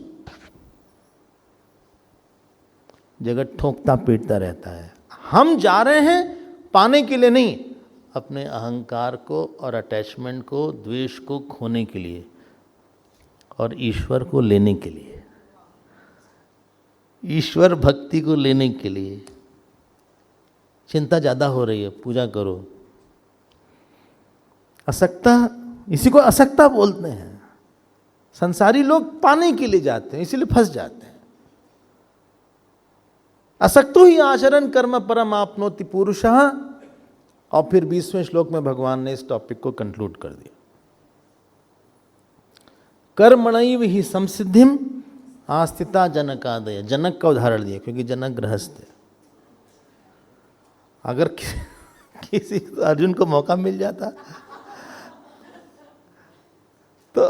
जगह ठोकता पीटता रहता है। हम जा रहे हैं पाने के लिए नहीं, अपने अहंकार को और अटैचमेंट को, द्वेष को खोने के लिए और ईश्वर को लेने के लिए, ईश्वर भक्ति को लेने के लिए। चिंता ज़्यादा हो रही है, पूजा करो। असक्ता, इसी को असक्ता बोलते हैं। संसारी लोग पाने के लिए जाते हैं, इसीलिए फंस जाते हैं। असक्तो ही आचरण कर्म परम आपनोति पुरुषः। और फिर 20वें श्लोक में भगवान ने इस टॉपिक को कंक्लूड कर दिया। कर्मणैव ही संसिद्धिम आस्थिता जनकादय। जनक का उदाहरण दिया क्योंकि जनक गृहस्थ है। अगर किसी अर्जुन को मौका मिल जाता तो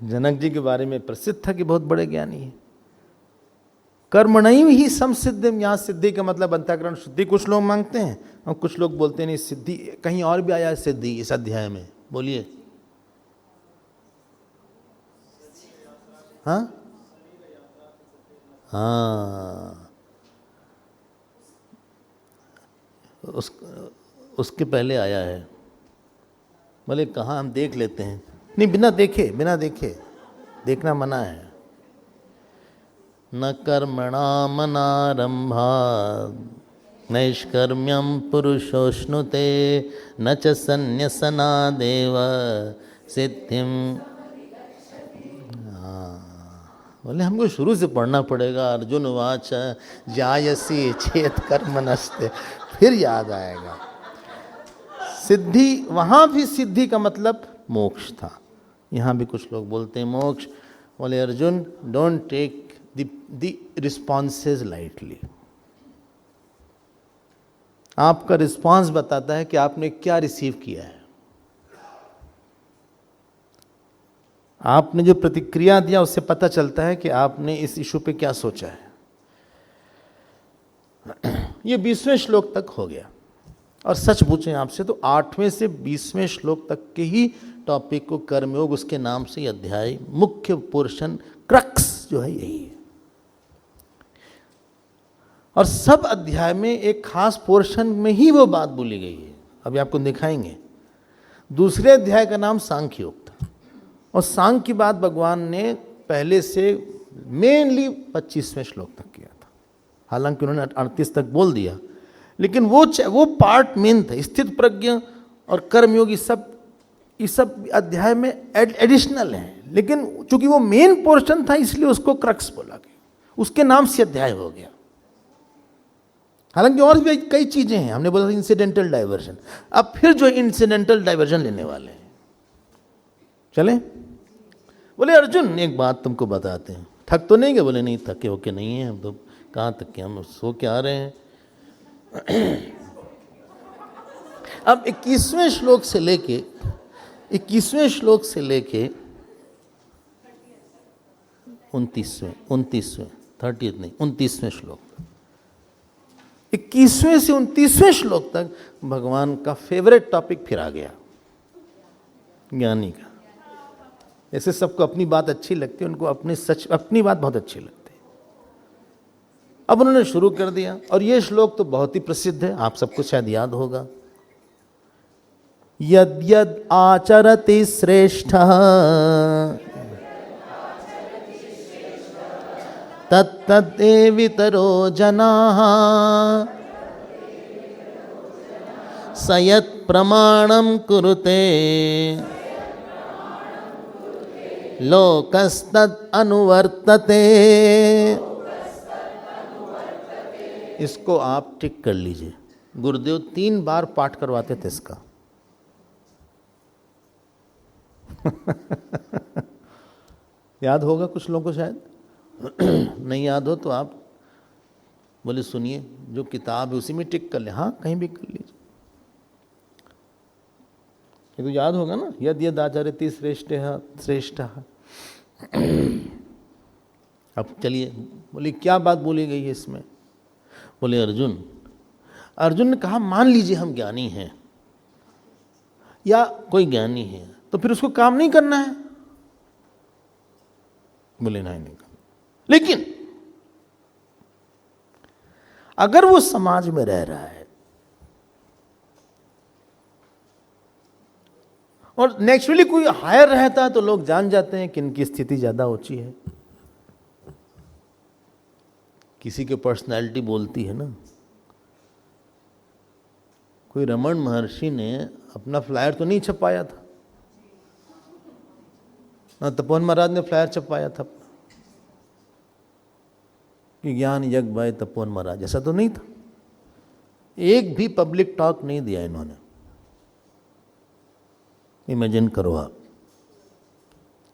जनक जी के बारे में प्रसिद्ध था कि बहुत बड़े ज्ञानी है। कर्मणैव ही संसिद्धिम, यहाँ सिद्धि का मतलब अंतःकरण शुद्धि कुछ लोग मांगते हैं और कुछ लोग बोलते हैं नहीं, सिद्धि कहीं और भी आया है सिद्धि इस अध्याय में। बोलिए। हाँ हाँ, उसके पहले आया है। बोले कहाँ, हम देख लेते हैं। नहीं, बिना देखे देखना मना है। न कर्मणामनारंभात् नैष्कर्म्यं पुरुषोश्नुते न च संन्यसनादेव सिद्धिं। बोले हमको शुरू से पढ़ना पड़ेगा। अर्जुन वाच जायसी चेत कर्मणस्ते, फिर याद आएगा। सिद्धि, वहाँ भी सिद्धि का मतलब मोक्ष था। यहाँ भी कुछ लोग बोलते हैं मोक्ष। बोले Arjun don't take the responses lightly. आपका रिस्पॉन्स बताता है कि आपने क्या रिसीव किया है। आपने जो प्रतिक्रिया दिया उससे पता चलता है कि आपने इस इशू पे क्या सोचा है। ये 20वें श्लोक तक हो गया। और सच पूछें आपसे तो 8वें से 20वें श्लोक तक के ही टॉपिक को कर्मयोग, उसके नाम से अध्याय मुख्य पोर्शन क्रक्स जो है यही है। और सब अध्याय में एक खास पोर्शन में ही वो बात बोली गई है। अभी आपको दिखाएंगे। दूसरे अध्याय का नाम सांख्य योग था और सांख्य की बात भगवान ने पहले से मेनली 25वें श्लोक तक किया था। हालांकि उन्होंने 38 तक बोल दिया, लेकिन वो पार्ट मेन था। स्थित प्रज्ञ और कर्मयोग ये सब अध्याय में एडिशनल हैं, लेकिन चूंकि वो मेन पोर्शन था इसलिए उसको क्रक्स बोला गया, उसके नाम से अध्याय हो गया। हालांकि और भी कई चीजें हैं। हमने बोला इंसिडेंटल डाइवर्जन, अब फिर जो इंसिडेंटल डाइवर्जन लेने वाले हैं। चले। बोले अर्जुन एक बात तुमको बताते हैं, थक तो नहीं गए? बोले नहीं थके होके नहीं है हम तो, कहाँ तक के हम सो के आ रहे हैं। अब 21वें श्लोक से लेके 29वें श्लोक, 21वें से 29वें श्लोक तक भगवान का फेवरेट टॉपिक फिर आ गया, ज्ञानी का। ऐसे सबको अपनी बात अच्छी लगती है, उनको अपनी बात बहुत अच्छी लगती है। अब उन्होंने शुरू कर दिया और ये श्लोक तो बहुत ही प्रसिद्ध है, आप सबको शायद याद होगा। यद्यद् आचरति श्रेष्ठः तत्तद्देवितरो जनाः स यत् प्रमाणं कुरुते लोकस्तत् अनुवर्तते। इसको आप टिक कर लीजिए। गुरुदेव 3 बार पाठ करवाते थे इसका। याद होगा कुछ लोगों को, शायद नहीं याद हो तो आप बोले सुनिए, जो किताब है उसी में टिक कर ले। हाँ, कहीं भी कर लीजिए, ये तो याद होगा ना। यद यद आचरति श्रेष्ठ। अब चलिए, बोले क्या बात बोली गई है इसमें? बोले अर्जुन ने कहा मान लीजिए हम ज्ञानी हैं या कोई ज्ञानी है, तो फिर उसको काम नहीं करना है? बोले नहीं करना। लेकिन अगर वो समाज में रह रहा है और नेचुरली कोई हायर रहता है तो लोग जान जाते हैं कि इनकी स्थिति ज्यादा ऊंची है। किसी की पर्सनैलिटी बोलती है ना। कोई रमन महर्षि ने अपना फ्लायर तो नहीं छपाया था ना, तपोवन महाराज ने फ्लायर छपाया था कि ज्ञान यज्ञ बाय तपोवन महाराज, ऐसा तो नहीं था। एक भी पब्लिक टॉक नहीं दिया इन्होंने। इमेजिन करो आप,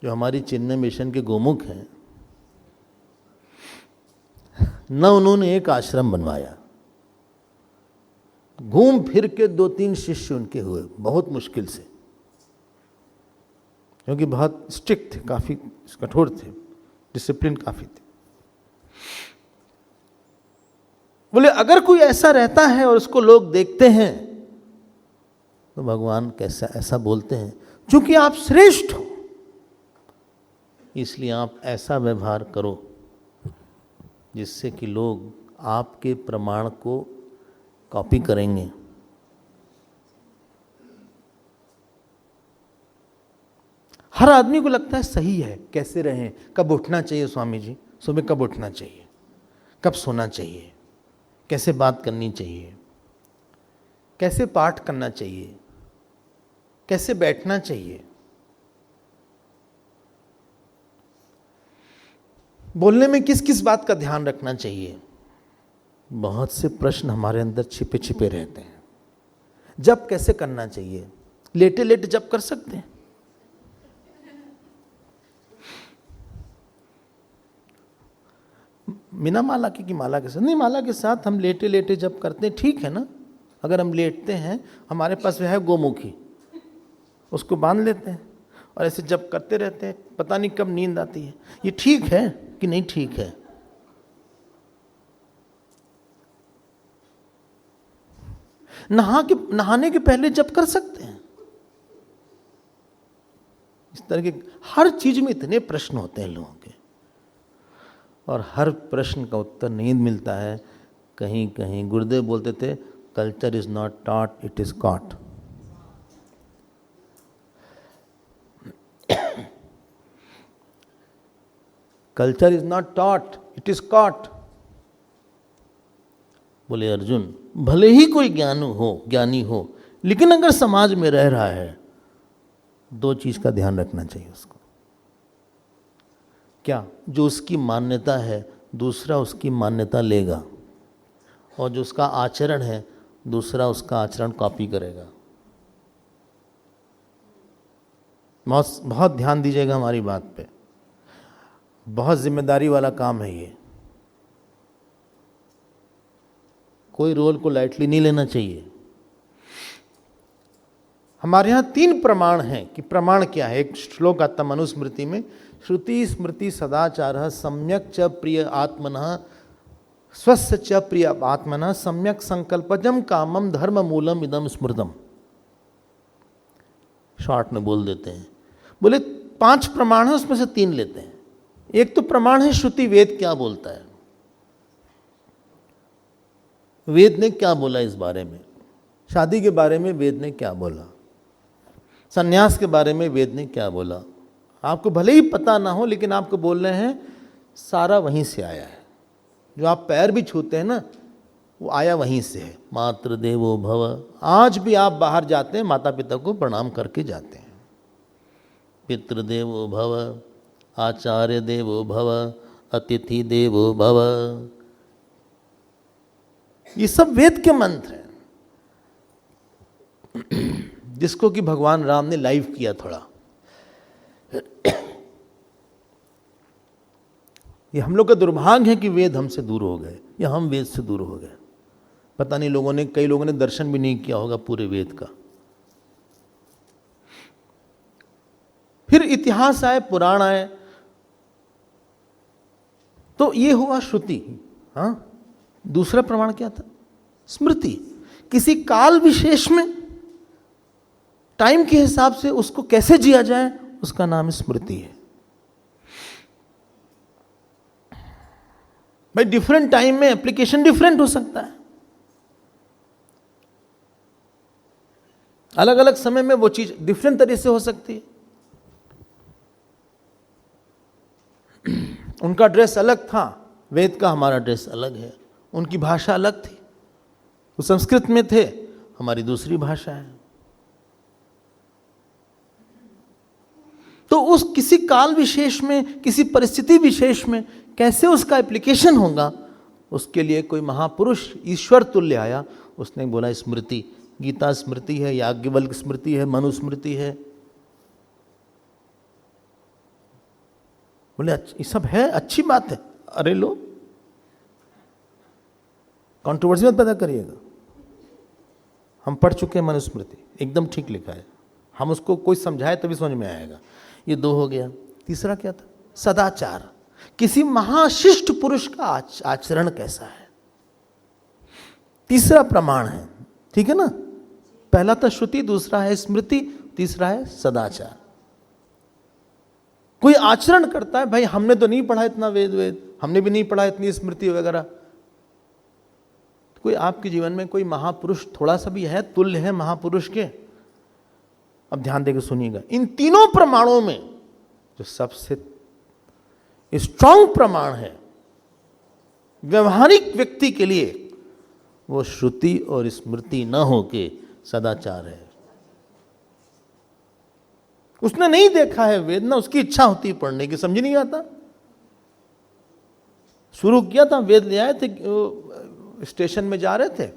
जो हमारी चेन्नई मिशन के गोमुख हैं, न उन्होंने एक आश्रम बनवाया, घूम फिर के 2-3 शिष्य उनके हुए, बहुत मुश्किल से, क्योंकि बहुत स्ट्रिक्ट थे, काफी कठोर थे, डिसिप्लिन काफी थे। बोले अगर कोई ऐसा रहता है और उसको लोग देखते हैं तो भगवान कैसा ऐसा बोलते हैं, क्योंकि आप श्रेष्ठ हो इसलिए आप ऐसा व्यवहार करो जिससे कि लोग आपके प्रमाण को कॉपी करेंगे। हर आदमी को लगता है सही है, कैसे रहें, कब उठना चाहिए स्वामी जी, सुबह कब उठना चाहिए, कब सोना चाहिए, कैसे बात करनी चाहिए, कैसे पाठ करना चाहिए, कैसे बैठना चाहिए, बोलने में किस किस बात का ध्यान रखना चाहिए। बहुत से प्रश्न हमारे अंदर छिपे छिपे रहते हैं। जप कैसे करना चाहिए, लेटे लेटे जप कर सकते हैं? बिना माला की माला के साथ? नहीं, माला के साथ हम लेटे लेटे जप करते हैं, ठीक है ना। अगर हम लेटते हैं, हमारे पास वह है गोमुखी, उसको बांध लेते हैं और ऐसे जप करते रहते हैं, पता नहीं कब नींद आती है। ये ठीक है कि नहीं ठीक है? नहाने के पहले जप कर सकते हैं। इस तरह के हर चीज में इतने प्रश्न होते हैं लोगों के, और हर प्रश्न का उत्तर नहीं मिलता है। कहीं कहीं गुरुदेव बोलते थे, culture is not taught, it is caught. Culture is not taught, it is caught. बोले अर्जुन, भले ही कोई ज्ञानी हो, लेकिन अगर समाज में रह रहा है, 2 चीज का ध्यान रखना चाहिए उसको। क्या? जो उसकी मान्यता है दूसरा उसकी मान्यता लेगा, और जो उसका आचरण है दूसरा उसका आचरण कॉपी करेगा। बहुत ध्यान दीजिएगा हमारी बात पे, बहुत जिम्मेदारी वाला काम है ये। कोई रोल को लाइटली नहीं लेना चाहिए। हमारे यहाँ 3 प्रमाण हैं कि प्रमाण क्या है। एक श्लोक आता मनुस्मृति में, श्रुति स्मृति सदाचार सम्यक च प्रिय आत्मनः स्वस्य च प्रिय आत्मनः सम्यक संकल्पजम कामम धर्म मूलम इदम स्मृतम। शॉर्ट में बोल देते हैं। बोले 5 प्रमाण है, उसमें से 3 लेते हैं। एक तो प्रमाण है श्रुति, वेद क्या बोलता है, वेद ने क्या बोला इस बारे में, शादी के बारे में वेद ने क्या बोला, सन्यास के बारे में वेद ने क्या बोला। आपको भले ही पता ना हो, लेकिन आपको बोल रहे हैं सारा वहीं से आया है। जो आप पैर भी छूते हैं ना, वो आया वहीं से है। मातृ देवो भव। आज भी आप बाहर जाते हैं, माता पिता को प्रणाम करके जाते हैं। पितृदेवो भव, आचार्य देवो भव, अतिथि देवो भव। ये सब वेद के मंत्र हैं, जिसको कि भगवान राम ने लाइव किया थोड़ा। ये हम लोग का दुर्भाग्य है कि वेद हमसे दूर हो गए, या हम वेद से दूर हो गए। पता नहीं कई लोगों ने दर्शन भी नहीं किया होगा पूरे वेद का। फिर इतिहास आए, पुराण आए, तो ये हुआ श्रुति। हाँ, दूसरा प्रमाण क्या था? स्मृति। किसी काल विशेष में, टाइम के हिसाब से उसको कैसे जिया जाए, उसका नाम स्मृति है। भाई डिफरेंट टाइम में एप्लीकेशन डिफरेंट हो सकता है, अलग अलग समय में वो चीज डिफरेंट तरीके से हो सकती है। उनका ड्रेस अलग था, वेद का हमारा ड्रेस अलग है। उनकी भाषा अलग थी, वो संस्कृत में थे, हमारी दूसरी भाषा है। तो उस किसी काल विशेष में, किसी परिस्थिति विशेष में कैसे उसका एप्लीकेशन होगा, उसके लिए कोई महापुरुष ईश्वर तुल्य आया, उसने बोला स्मृति। गीता स्मृति है, याज्ञवल्क्य स्मृति है, मनुस्मृति है। बोले ये सब है, अच्छी बात है। अरे लो, कंट्रोवर्सी मत पैदा करिएगा। हम पढ़ चुके हैं मनुस्मृति, एकदम ठीक लिखा है। हम उसको कोई समझाए तभी समझ में आएगा। ये दो हो गया। तीसरा क्या था? सदाचार। किसी महाशिष्ट पुरुष का आचरण कैसा है, तीसरा प्रमाण है। ठीक है ना? पहला था श्रुति, दूसरा है स्मृति, तीसरा है सदाचार। कोई आचरण करता है, भाई हमने तो नहीं पढ़ा इतना वेद, हमने भी नहीं पढ़ा इतनी स्मृति वगैरह। कोई आपके जीवन में कोई महापुरुष थोड़ा सा भी है, तुल्य है महापुरुष के? अब ध्यान देकर सुनिएगा। इन तीनों प्रमाणों में जो सबसे स्ट्रॉन्ग प्रमाण है व्यवहारिक व्यक्ति के लिए, वो श्रुति और स्मृति न होके सदाचार है। उसने नहीं देखा है वेद, ना उसकी इच्छा होती पढ़ने की, समझ नहीं आता। शुरू किया था, वेद ले आए थे, स्टेशन में जा रहे थे,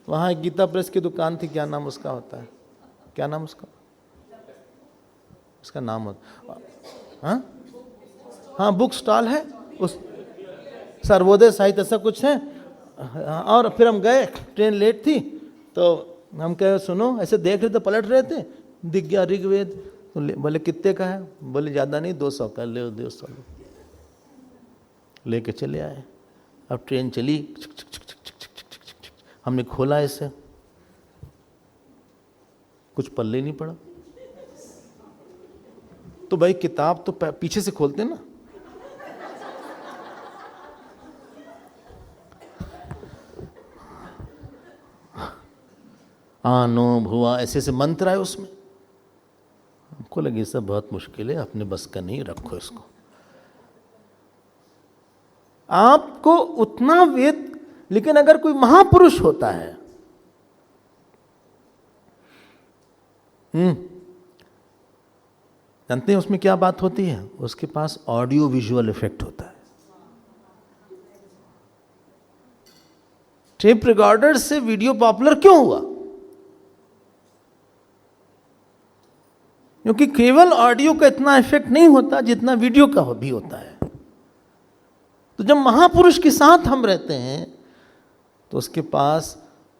वहां एक गीता प्रेस की दुकान थी, क्या नाम उसका होता है, क्या नाम उसका नाम होता, हाँ बुक स्टॉल है, उस सर्वोदय साहित्य ऐसा कुछ है। और फिर हम गए, ट्रेन लेट थी, तो हम कहे सुनो, ऐसे देख रहे थे, पलट रहे थे, दिख गया ऋग्वेद। तो बोले कितने का है? बोले ज़्यादा नहीं, 200 का ले, 200 लेके चले आए। अब ट्रेन चली, हमने खोला ऐसे, कुछ पल्ले नहीं पड़ा। तो भाई किताब तो पीछे से खोलते ना, आनो भुआ ऐसे ऐसे मंत्र आए उसमें। हमको लगे सब बहुत मुश्किल है, अपने बस का नहीं, रखो इसको। आपको उतना वेद, लेकिन अगर कोई महापुरुष होता है, जानते हैं उसमें क्या बात होती है? उसके पास ऑडियो विजुअल इफेक्ट होता है। टेप रिकॉर्डर से वीडियो पॉपुलर क्यों हुआ? क्योंकि केवल ऑडियो का इतना इफेक्ट नहीं होता जितना वीडियो का भी होता है। तो जब महापुरुष के साथ हम रहते हैं तो उसके पास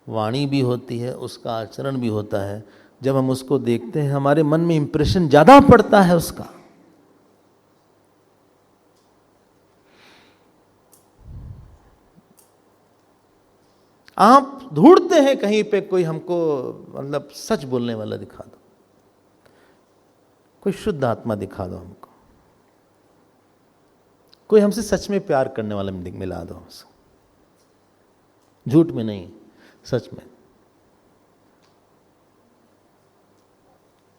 वाणी भी होती है, उसका आचरण भी होता है। जब हम उसको देखते हैं हमारे मन में इंप्रेशन ज्यादा पड़ता है उसका। आप ढूंढते हैं कहीं पे कोई हमको मतलब सच बोलने वाला दिखा दो, कोई शुद्ध आत्मा दिखा दो हमको, कोई हमसे सच में प्यार करने वाला मिला दो हमसे, झूठ में नहीं, सच में।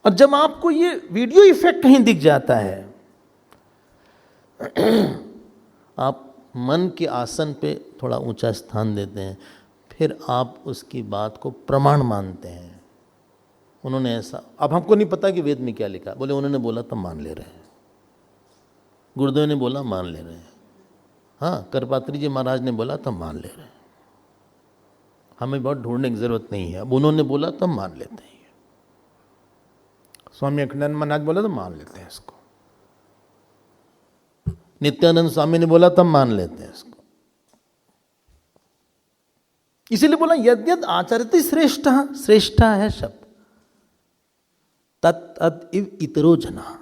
और जब आपको ये वीडियो इफेक्ट कहीं दिख जाता है आप मन के आसन पे थोड़ा ऊंचा स्थान देते हैं, फिर आप उसकी बात को प्रमाण मानते हैं। उन्होंने ऐसा, अब हमको नहीं पता कि वेद में क्या लिखा, बोले उन्होंने बोला तो मान ले रहे हैं, गुरुदेव ने बोला मान ले रहे हैं, हाँ करपात्री जी महाराज ने बोला तो मान ले रहे हैं, हमें बहुत ढूंढने की जरूरत नहीं है, अब उन्होंने बोला तो मान लेते हैं। स्वामी अखंडानंद महाराज बोला तो मान लेते हैं इसको, नित्यानंद स्वामी ने बोला तब मान लेते हैं इसको। इसीलिए बोला यद्यद आचरति श्रेष्ठ, श्रेष्ठ है शब्द, तत् इव इतरो जना।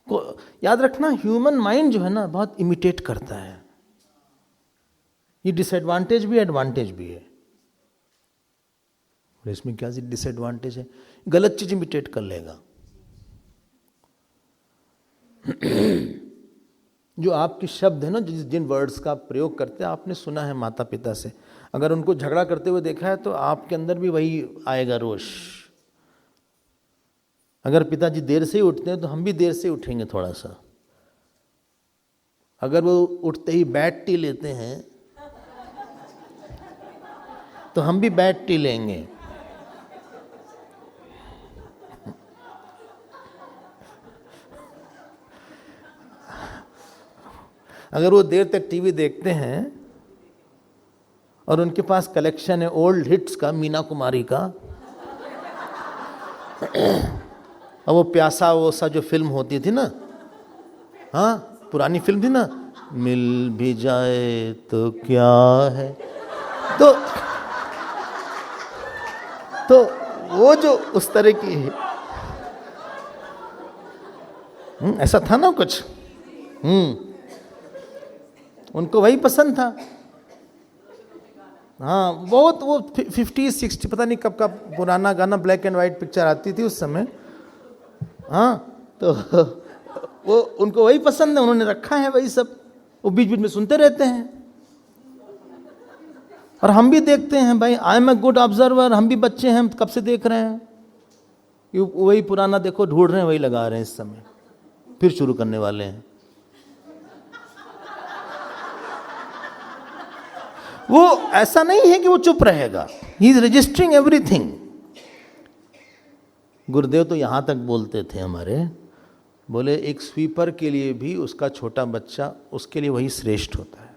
को याद रखना, ह्यूमन माइंड जो है ना बहुत इमिटेट करता है, ये डिसएडवांटेज भी एडवांटेज भी है। और इसमें क्या डिसएडवांटेज है, गलत चीज इमिटेट कर लेगा। जो आपके शब्द है ना, जिन वर्ड्स का प्रयोग करते हैं, आपने सुना है माता पिता से, अगर उनको झगड़ा करते हुए देखा है तो आपके अंदर भी वही आएगा रोष। अगर पिताजी देर से ही उठते हैं तो हम भी देर से उठेंगे थोड़ा सा। अगर वो उठते ही बैड टी लेते हैं तो हम भी बैड टी लेंगे। अगर वो देर तक टीवी देखते हैं और उनके पास कलेक्शन है ओल्ड हिट्स का, मीना कुमारी का, और वो प्यासा वो सा जो फिल्म होती थी ना, हाँ पुरानी फिल्म थी ना, मिल भी जाए तो क्या है, तो वो जो उस तरह की ऐसा था ना कुछ, उनको वही पसंद था। हाँ बहुत वो 50 60 पता नहीं कब का पुराना गाना, ब्लैक एंड वाइट पिक्चर आती थी उस समय। हाँ तो वो उनको वही पसंद है, उन्होंने रखा है वही सब, वो बीच बीच में सुनते रहते हैं। और हम भी देखते हैं भाई, I am a good observer, हम भी बच्चे हैं, कब से देख रहे हैं, वही पुराना देखो ढूंढ रहे हैं, वही लगा रहे हैं इस समय, फिर शुरू करने वाले हैं। वो ऐसा नहीं है कि वो चुप रहेगा, ही इज रजिस्टरिंग एवरीथिंग। गुरुदेव तो यहां तक बोलते थे हमारे, बोले एक स्वीपर के लिए भी उसका छोटा बच्चा, उसके लिए वही श्रेष्ठ होता है।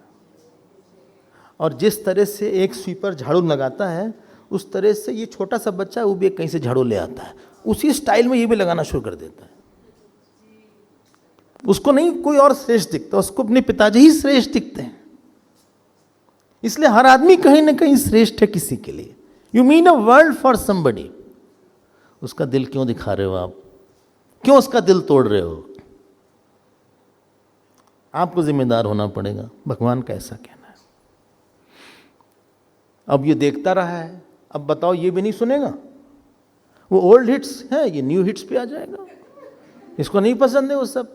और जिस तरह से एक स्वीपर झाड़ू लगाता है, उस तरह से ये छोटा सा बच्चा वो भी कहीं से झाड़ू ले आता है, उसी स्टाइल में ये भी लगाना शुरू कर देता है। उसको नहीं कोई और श्रेष्ठ दिखता, उसको अपने पिताजी ही श्रेष्ठ दिखते हैं। इसलिए हर आदमी कहीं ना कहीं श्रेष्ठ है किसी के लिए। You mean a world for somebody, उसका दिल क्यों दिखा रहे हो आप, क्यों उसका दिल तोड़ रहे हो? आपको जिम्मेदार होना पड़ेगा, भगवान का ऐसा कहना है। अब ये देखता रहा है, अब बताओ ये भी नहीं सुनेगा? वो ओल्ड हिट्स है, ये न्यू हिट्स पे आ जाएगा, इसको नहीं पसंद है वो सब,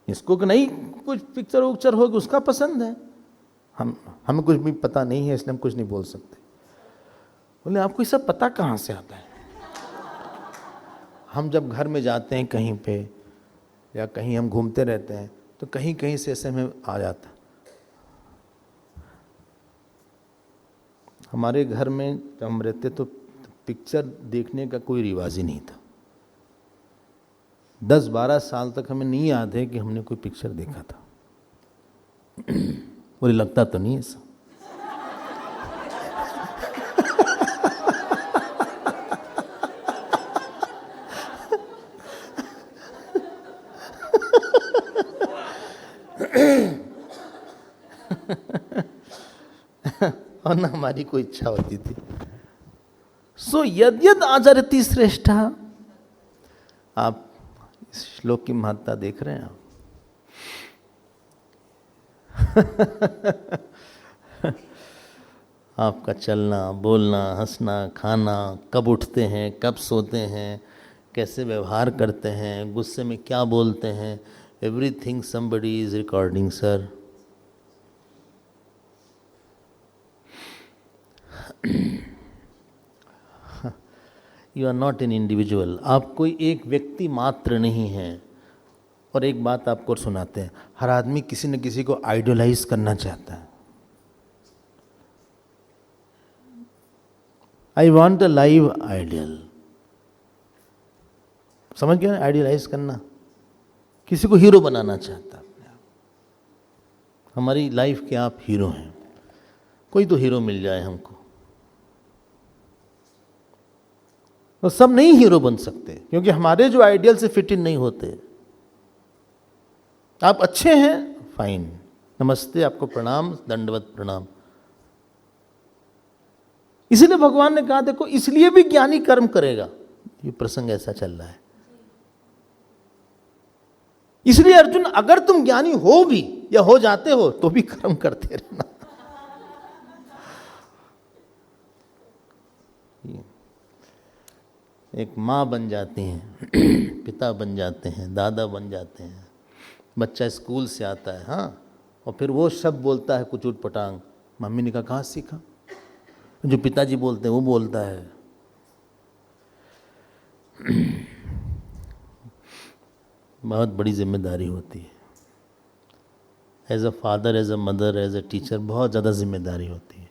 इसको नहीं कुछ पिक्चर उक्चर होगी उसका पसंद है, हमें कुछ भी पता नहीं है इसलिए हम कुछ नहीं बोल सकते। बोले आपको ये सब पता कहाँ से आता है? हम जब घर में जाते हैं कहीं पे या कहीं हम घूमते रहते हैं तो कहीं कहीं से ऐसे में आ जाता। हमारे घर में जब हम रहते तो पिक्चर देखने का कोई रिवाज ही नहीं था। 10-12 साल तक हमें नहीं याद है कि हमने कोई पिक्चर देखा था। मुझे लगता तो नहीं ऐसा। और ना हमारी कोई इच्छा होती थी। सो यद्यद आचरति श्रेष्ठ, आप इस श्लोक की महत्ता देख रहे हैं आप? आपका चलना, बोलना, हंसना, खाना, कब उठते हैं, कब सोते हैं, कैसे व्यवहार करते हैं, गुस्से में क्या बोलते हैं, everything somebody is recording sir. You are not an individual, आप कोई एक व्यक्ति मात्र नहीं हैं। और एक बात आपको सुनाते हैं, हर आदमी किसी न किसी को आइडियलाइज करना चाहता है। I want a live ideal, समझ गए? आइडियलाइज करना, किसी को हीरो बनाना चाहता है अपने आप। हमारी लाइफ के आप हीरो हैं, कोई तो हीरो मिल जाए हमको। तो सब नहीं हीरो बन सकते, क्योंकि हमारे जो आइडियल से फिट इन नहीं होते। आप अच्छे हैं, फाइन, नमस्ते, आपको प्रणाम, दंडवत प्रणाम। इसीलिए भगवान ने कहा, देखो इसलिए भी ज्ञानी कर्म करेगा, ये प्रसंग ऐसा चल रहा है। इसलिए अर्जुन, अगर तुम ज्ञानी हो भी या हो जाते हो तो भी कर्म करते रहना। एक माँ बन जाती हैं, पिता बन जाते हैं, दादा बन जाते हैं, बच्चा स्कूल से आता है, हाँ, और फिर वो शब्द बोलता है कुछ उटपटांग, मम्मी ने कहा कहाँ सीखा? जो पिताजी बोलते हैं वो बोलता है। बहुत बड़ी जिम्मेदारी होती है। As a father, as a mother, as a teacher, बहुत ज़्यादा जिम्मेदारी होती है।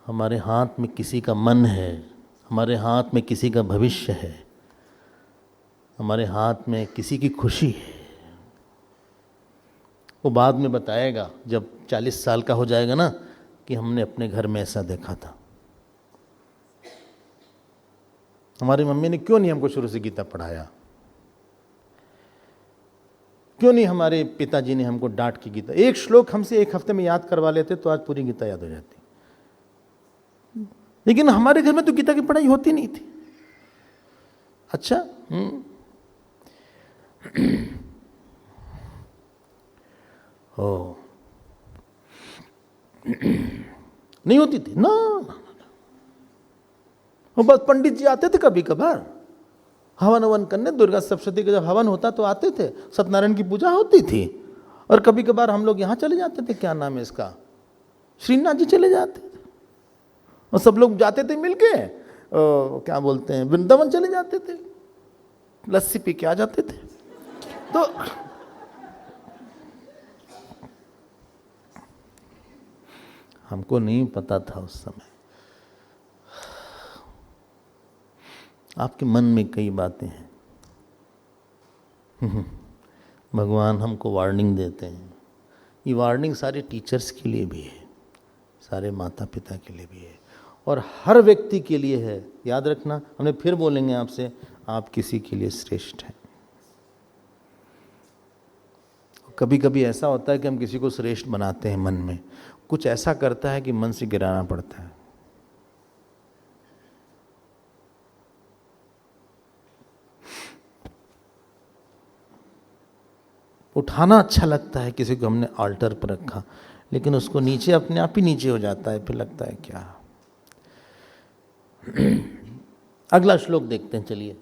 हमारे हाथ में किसी का मन है, हमारे हाथ में किसी का भविष्य है, हमारे हाथ में किसी की खुशी है। वो बाद में बताएगा जब 40 साल का हो जाएगा ना, कि हमने अपने घर में ऐसा देखा था। हमारी मम्मी ने क्यों नहीं हमको शुरू से गीता पढ़ाया? क्यों नहीं हमारे पिताजी ने हमको डांट की गीता? एक श्लोक हमसे एक हफ्ते में याद करवा लेते तो आज पूरी गीता याद हो जाती। लेकिन हमारे घर में तो गीता की पढ़ाई होती नहीं थी। अच्छा, ओ नहीं होती थी ना। वो बस पंडित जी आते थे कभी कभार हवन हवन करने, दुर्गा सप्तशती का जब हवन होता तो आते थे, सत्यनारायण की पूजा होती थी, और कभी कभार हम लोग यहाँ चले जाते थे, क्या नाम है इसका, श्रीनाथ जी चले जाते थे, और सब लोग जाते थे मिलके, क्या बोलते हैं, वृंदावन चले जाते थे, लस्सी पी के आ जाते थे। तो हमको नहीं पता था उस समय। आपके मन में कई बातें हैं। भगवान हमको वार्निंग देते हैं। ये वार्निंग सारे टीचर्स के लिए भी है, सारे माता पिता के लिए भी है, और हर व्यक्ति के लिए है। याद रखना, हमने फिर बोलेंगे आपसे, आप किसी के लिए श्रेष्ठ हैं। कभी कभी ऐसा होता है कि हम किसी को श्रेष्ठ बनाते हैं, मन में कुछ ऐसा करता है कि मन से गिराना पड़ता है। उठाना अच्छा लगता है, किसी को हमने ऑल्टर पर रखा, लेकिन उसको नीचे अपने आप ही नीचे हो जाता है, फिर लगता है क्या। अगला श्लोक देखते हैं, चलिए।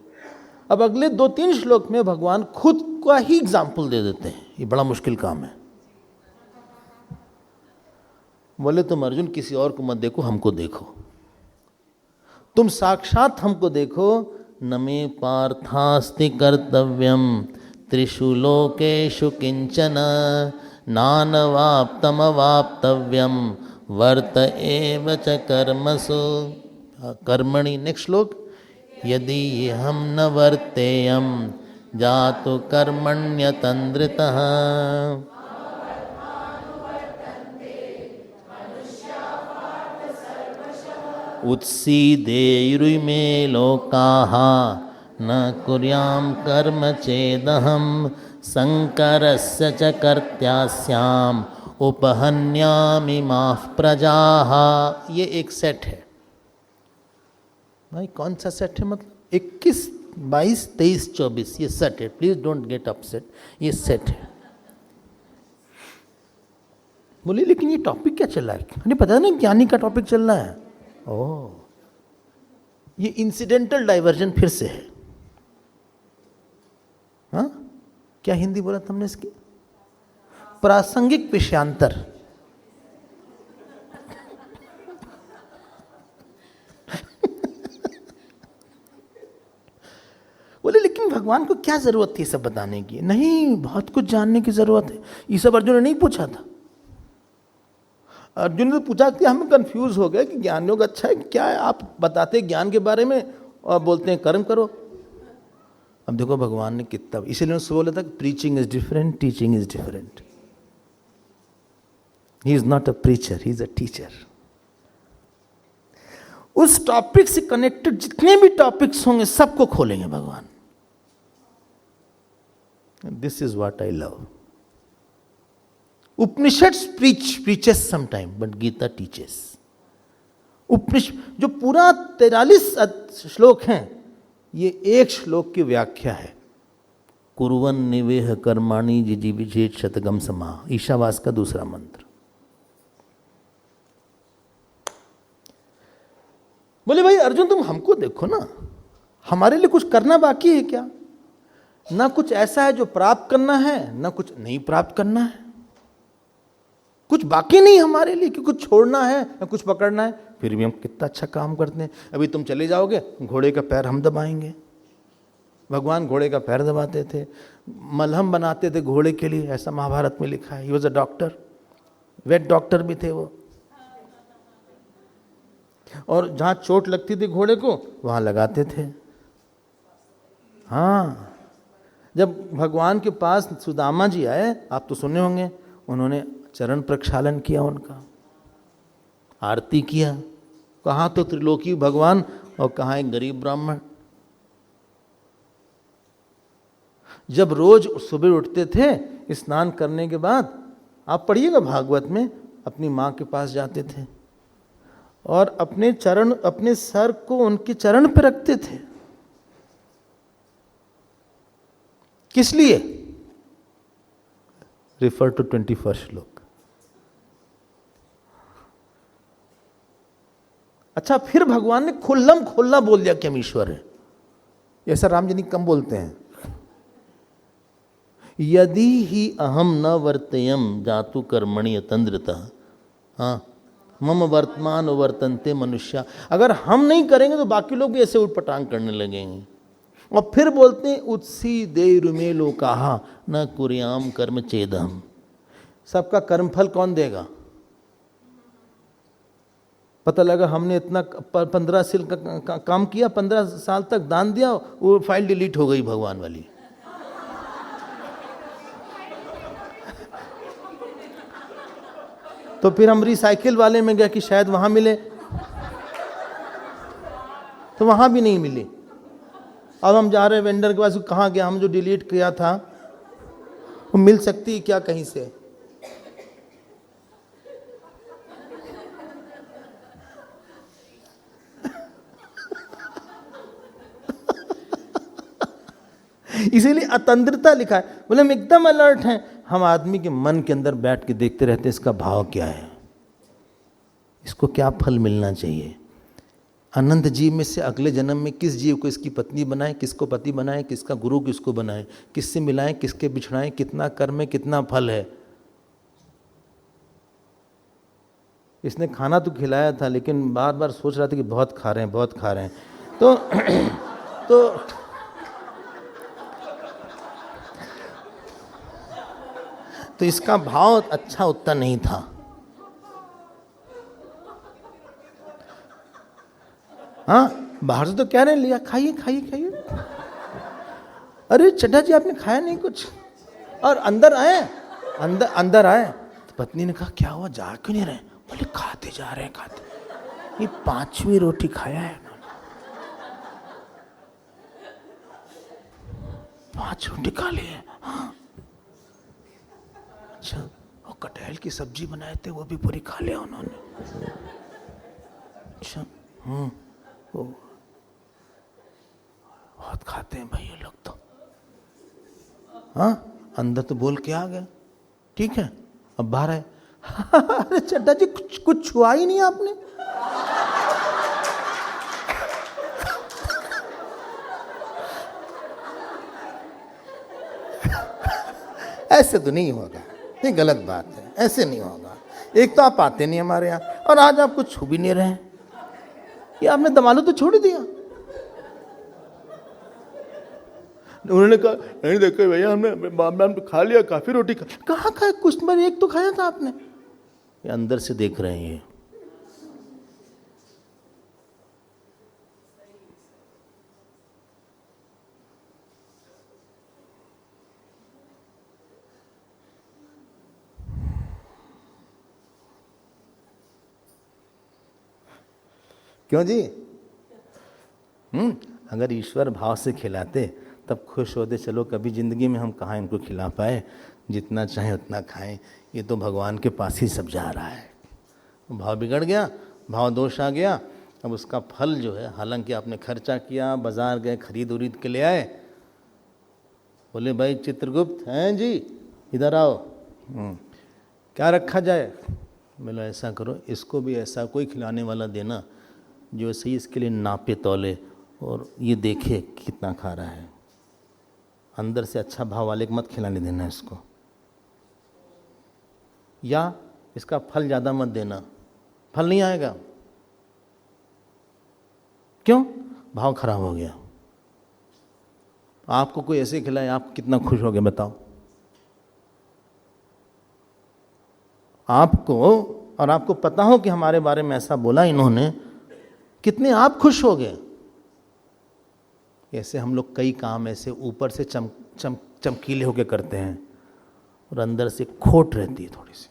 अब अगले 2-3 श्लोक में भगवान खुद का ही एग्जाम्पल दे देते हैं। ये बड़ा मुश्किल काम है। बोले तुम अर्जुन किसी और को मत देखो, हमको देखो, तुम साक्षात हमको देखो। न मे पार्थास्ति कर्तव्यम त्रिषु लोकेषु किंचन नानवाप्तमवाप्तव्यम वर्त एव च कर्मसु कर्मणि। नेक्स्ट श्लोक, यदि हम न वर्तेयम जातु कर्मण्यतन्द्रितः। उत्सीदेयुरिमे लोकाः न कुर्याम कर्म चेदहम संकरस्य च कर्त्यास्याम उपहन्यामि माः प्रजाः। ये एक सेट है भाई। कौन सा सेट है? मतलब 21, 22, 23, 24 ये सेट है। प्लीज डोंट गेट अपसेट, ये सेट है। बोले लेकिन ये टॉपिक क्या चल रहा है? नहीं पता ना, ज्ञानी का टॉपिक चल रहा है। ओह, ये इंसिडेंटल डाइवर्जन फिर से है। हाँ, क्या हिंदी बोला तुमने इसकी? प्रासंगिक विषयांतर। भगवान को क्या जरूरत थी ये सब बताने की? नहीं, बहुत कुछ जानने की जरूरत है। ये सब अर्जुन ने नहीं पूछा था। अर्जुन ने तो पूछा कि हम कंफ्यूज हो गए कि ज्ञान योग अच्छा है कि क्या है। आप बताते ज्ञान के बारे में और बोलते हैं कर्म करो। अब देखो भगवान ने कितना, इसीलिए उससे बोला था कि preaching is different, teaching is different. He is not a preacher, he is a teacher. उस टॉपिक से कनेक्टेड जितने भी टॉपिक्स होंगे सबको खोलेंगे भगवान। This is what I love. Upanishads preaches sometime but Gita teaches. Upanishad जो पूरा 43 श्लोक हैं, ये एक श्लोक की व्याख्या है। कुर्वन् निवेह कर्माणि जिजीविषेत् शतगम समाः, ईशावास का दूसरा मंत्र। बोले भाई अर्जुन तुम हमको देखो ना, हमारे लिए कुछ करना बाकी है क्या? ना कुछ ऐसा है जो प्राप्त करना है, ना कुछ नहीं प्राप्त करना है। कुछ बाकी नहीं हमारे लिए कि कुछ छोड़ना है या कुछ पकड़ना है। फिर भी हम कितना अच्छा काम करते हैं। अभी तुम चले जाओगे, घोड़े का पैर हम दबाएंगे। भगवान घोड़े का पैर दबाते थे, मलहम बनाते थे घोड़े के लिए, ऐसा महाभारत में लिखा है। He was a doctor, vet doctor भी थे वो। और जहां चोट लगती थी घोड़े को वहां लगाते थे। हाँ, जब भगवान के पास सुदामा जी आए, आप तो सुने होंगे, उन्होंने चरण प्रक्षालन किया, उनका आरती किया। कहाँ तो त्रिलोकी भगवान और कहाँ एक गरीब ब्राह्मण। जब रोज सुबह उठते थे स्नान करने के बाद, आप पढ़िएगा भागवत में, अपनी माँ के पास जाते थे और अपने चरण, अपने सर को उनके चरण पर रखते थे। किस लिए? रिफर टू 21 श्लोक। अच्छा, फिर भगवान ने खुल्लम खुल्ला बोल दिया कि हम ईश्वर है। ऐसा राम जी कम बोलते हैं। यदि ही अहम न वर्तयम जातु कर्मणि अतंद्रतः, हाँ, मम वर्तमान वर्तन्ते मनुष्य। अगर हम नहीं करेंगे तो बाकी लोग भी ऐसे उठपटांग करने लगेंगे। और फिर बोलते हैं उत्सी देरुमे लोकाहा न कुर्याम कर्म चेदहम। सबका कर्मफल कौन देगा? पता लगा हमने इतना 15 साल का काम किया, 15 साल तक दान दिया, वो फाइल डिलीट हो गई भगवान वाली। तो फिर हम रिसाइकिल वाले में गए कि शायद वहां मिले, तो वहां भी नहीं मिली। अब हम जा रहे हैं वेंडर के पास, कहाँ गया? हम जो डिलीट किया था वो मिल सकती है क्या कहीं से? इसीलिए अतंद्रता लिखा है। बोले हम एकदम अलर्ट हैं। हम आदमी के मन के अंदर बैठ के देखते रहते हैं इसका भाव क्या है, इसको क्या फल मिलना चाहिए। अनंत जीव में से अगले जन्म में किस जीव को इसकी पत्नी बनाए, किसको पति बनाए, किसका गुरु किसको बनाए, किससे मिलाएं, किसके बिछड़ाएं, कितना कर्म है, कितना फल है। इसने खाना तो खिलाया था लेकिन बार बार सोच रहा था कि बहुत खा रहे हैं, बहुत खा रहे हैं। तो इसका भाव अच्छा उतना नहीं था। हाँ, बाहर से तो कह रहे हैं लिया, खाइए खाइए खाइए। अरे चड्ढा जी आपने खाया नहीं कुछ? और अंदर आए, अंदर आए तो पत्नी ने कहा क्या हुआ, जा क्यों नहीं रहे? बोले खाते जा रहे हैं, खाते। ये 5वीं रोटी खाया है, 5 रोटी खा ली है। हाँ, अच्छा, और कटहल की सब्जी बनाए थे वो भी पूरी खा लिया उन्होंने। अच्छा, वो बहुत खाते हैं भाई ये लोग तो। हाँ, अंदर तो बोल के आ गए, ठीक है। अब बाहर है, अरे चड्डा जी कुछ छुआ ही नहीं आपने। ऐसे तो नहीं होगा, ये गलत बात है, ऐसे नहीं होगा। एक तो आप आते नहीं हमारे यहाँ, और आज आप कुछ छू भी नहीं रहे। ये आपने दमालू तो छोड़ दिया। उन्होंने कहा नहीं देखो भैया, हमने खा लिया, काफी रोटी खा। कहाँ खाए? कुछ बार एक तो खाया था आपने। ये अंदर से देख रहे हैं ये। क्यों जी? अगर ईश्वर भाव से खिलाते तब खुश होते, चलो कभी ज़िंदगी में हम कहाँ इनको खिला पाए, जितना चाहे उतना खाएं, ये तो भगवान के पास ही सब जा रहा है। भाव बिगड़ गया, भाव दोष आ गया, अब उसका फल जो है, हालांकि आपने खर्चा किया, बाजार गए, खरीद उरीद के ले आए, बोले भाई चित्रगुप्त हैं जी, इधर आओ, क्या रखा जाए? बोले ऐसा करो, इसको भी ऐसा कोई खिलाने वाला देना जो सही इसके लिए नापे तौले और ये देखे कितना खा रहा है। अंदर से अच्छा भाव वाले को मत खिलाने देना इसको, या इसका फल ज़्यादा मत देना, फल नहीं आएगा। क्यों? भाव खराब हो गया। आपको कोई ऐसे खिलाए, आप कितना खुश हो गए बताओ? आपको, और आपको पता हो कि हमारे बारे में ऐसा बोला इन्होंने, कितने आप खुश हो गए। ऐसे हम लोग कई काम ऐसे ऊपर से चमकीले होके करते हैं और अंदर से खोट रहती है थोड़ी सी,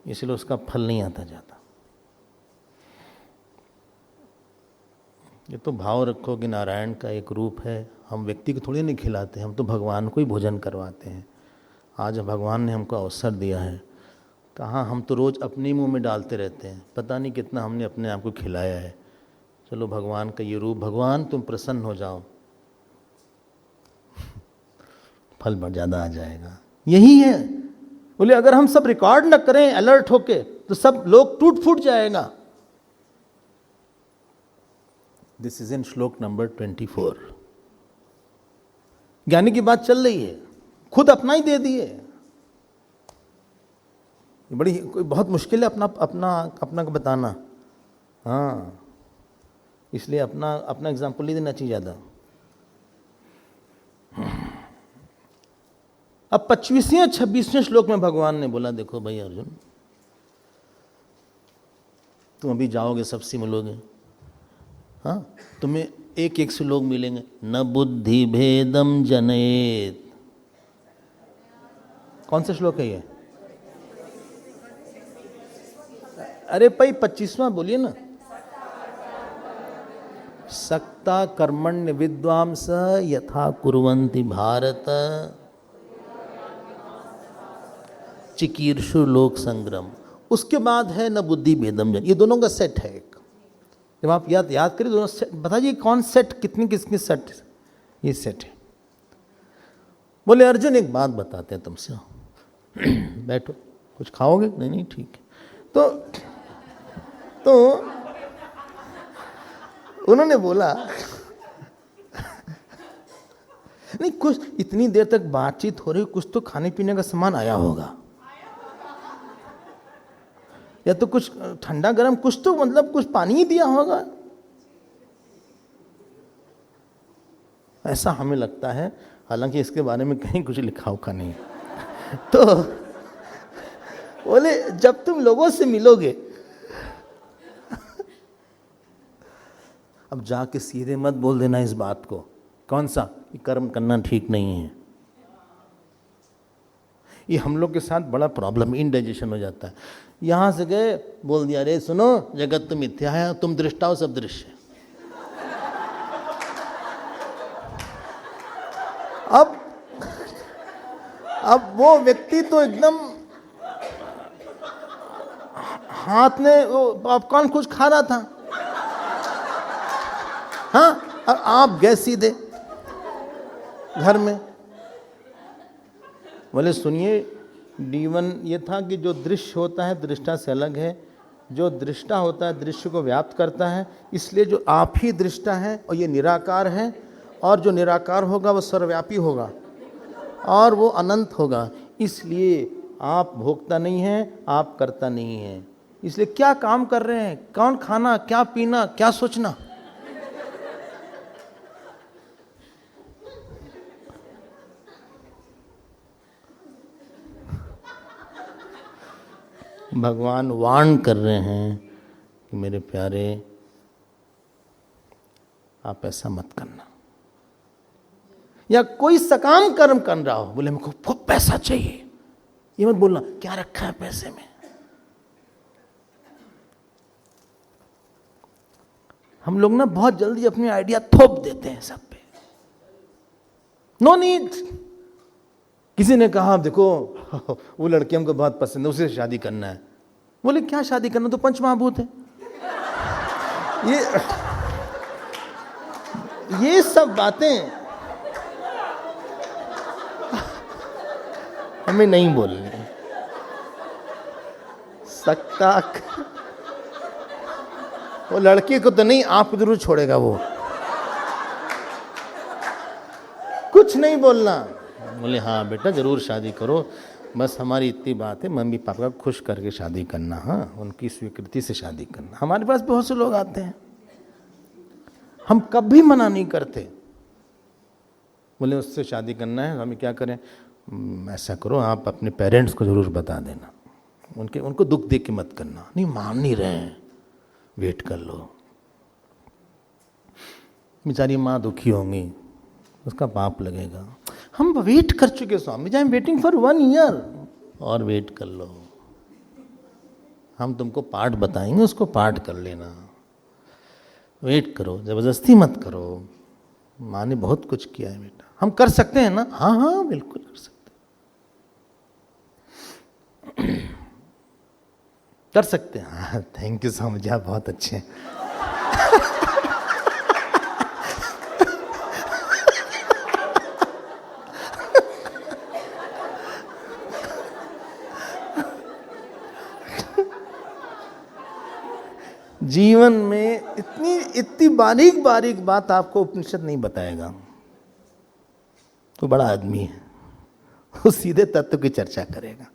इसलिए उसका फल नहीं आता जाता। ये तो भाव रखो कि नारायण का एक रूप है, हम व्यक्ति को थोड़ी नहीं खिलाते, हम तो भगवान को ही भोजन करवाते हैं। आज भगवान ने हमको अवसर दिया है, कहाँ हम तो रोज़ अपने मुंह में डालते रहते हैं, पता नहीं कितना हमने अपने आप को खिलाया है। चलो भगवान का ये रूप, भगवान तुम प्रसन्न हो जाओ, फल बढ़ ज़्यादा आ जाएगा। यही है। बोले अगर हम सब रिकॉर्ड न करें अलर्ट होके तो सब लोग टूट फूट जाएगा। दिस इज इन श्लोक नंबर 24। ज्ञानी की बात चल रही है, खुद अपना ही दे दिए। बड़ी कोई बहुत मुश्किल है अपना अपना अपना को बताना। हाँ, इसलिए अपना एग्जाम्पल नहीं देना चाहिए ज़्यादा। अब 25वें 26वें श्लोक में भगवान ने बोला, देखो भाई अर्जुन, तुम अभी जाओगे, सबसे मिलोगे, हाँ, तुम्हें एक एक से लोग मिलेंगे। न बुद्धि भेदम जनेत। कौन सा श्लोक है ये? अरे भाई 25वां बोलिए ना। सक्ता कर्मण्य विद्वांस यथा कुर्वन्ति भारत चिकीर्षु लोक संग्रम। उसके बाद है न बुद्धि भेदम जन। ये दोनों का सेट है एक। जब आप याद करिए दोनों सेट, बताइए कौन सेट, कितनी किसकी सेट? ये सेट है। बोले अर्जुन एक बात बताते हैं तुमसे, बैठो, कुछ खाओगे? नहीं नहीं ठीक है। तो उन्होंने बोला नहीं, कुछ इतनी देर तक बातचीत हो रही, कुछ तो खाने पीने का सामान आया होगा, या तो कुछ ठंडा गरम, कुछ तो मतलब कुछ पानी ही दिया होगा, ऐसा हमें लगता है। हालांकि इसके बारे में कहीं कुछ लिखा उखा नहीं। तो बोले जब तुम लोगों से मिलोगे, अब जाके सीधे मत बोल देना इस बात को। कौन सा? ये कर्म करना ठीक नहीं है। ये हम लोग के साथ बड़ा प्रॉब्लम, इंडाइजेशन हो जाता है। यहां से गए, बोल दिया, अरे सुनो, जगत तो मिथ्या है, तुम दृष्टा हो, सब दृश्य। अब वो व्यक्ति तो एकदम हाथ में वो पॉपकॉर्न कुछ खा रहा था, हाँ, और आप गए सीधे घर में। बोले सुनिए, D1 ये था कि जो दृश्य होता है दृष्टा से अलग है, जो दृष्टा होता है दृश्य को व्याप्त करता है, इसलिए जो आप ही दृष्टा है और ये निराकार है, और जो निराकार होगा वो सर्वव्यापी होगा और वो अनंत होगा। इसलिए आप भोगता नहीं हैं, आप करता नहीं हैं। इसलिए क्या काम कर रहे हैं, कौन खाना, क्या पीना, क्या सोचना। भगवान वार्न कर रहे हैं कि मेरे प्यारे, आप ऐसा मत करना। या कोई सकाम कर्म कर रहा हो, बोले हमको खूब पैसा चाहिए, ये मत बोलना क्या रखा है पैसे में। हम लोग ना बहुत जल्दी अपने आइडिया थोप देते हैं सब पे, नो नीड। किसी ने कहा देखो वो लड़की हमको बहुत पसंद है, उसे शादी करना है। बोले क्या शादी करना, तो पंचमहाभूत है। ये सब बातें हमें नहीं बोलनी। सकता वो लड़की को तो नहीं, आप जरूर छोड़ेगा वो, कुछ नहीं बोलना। बोले हाँ बेटा जरूर शादी करो, बस हमारी इतनी बात है, मम्मी पापा को खुश करके शादी करना, हाँ उनकी स्वीकृति से शादी करना। हमारे पास बहुत से लोग आते हैं, हम कभी मना नहीं करते। बोले उससे शादी करना है, हमें क्या करें? ऐसा करो आप अपने पेरेंट्स को जरूर बता देना, उनको दुख दे के मत करना। नहीं मान नहीं रहे हैं, वेट कर लो। बेचारी माँ दुखी होंगी, उसका पाप लगेगा। हम वेट कर चुके Swami ji, I am waiting for 1 year, और वेट कर लो। हम तुमको पाठ बताएंगे, उसको पाठ कर लेना। वेट करो, जबरदस्ती मत करो। माँ ने बहुत कुछ किया है बेटा, हम कर सकते हैं ना? हाँ हाँ बिल्कुल कर सकते कर सकते हैं। हाँ थैंक यू स्वामी जी, आप बहुत अच्छे हैं। जीवन में इतनी बारीक बारीक बात आपको उपनिषद नहीं बताएगा। तो बड़ा आदमी है, वो सीधे तत्व की चर्चा करेगा।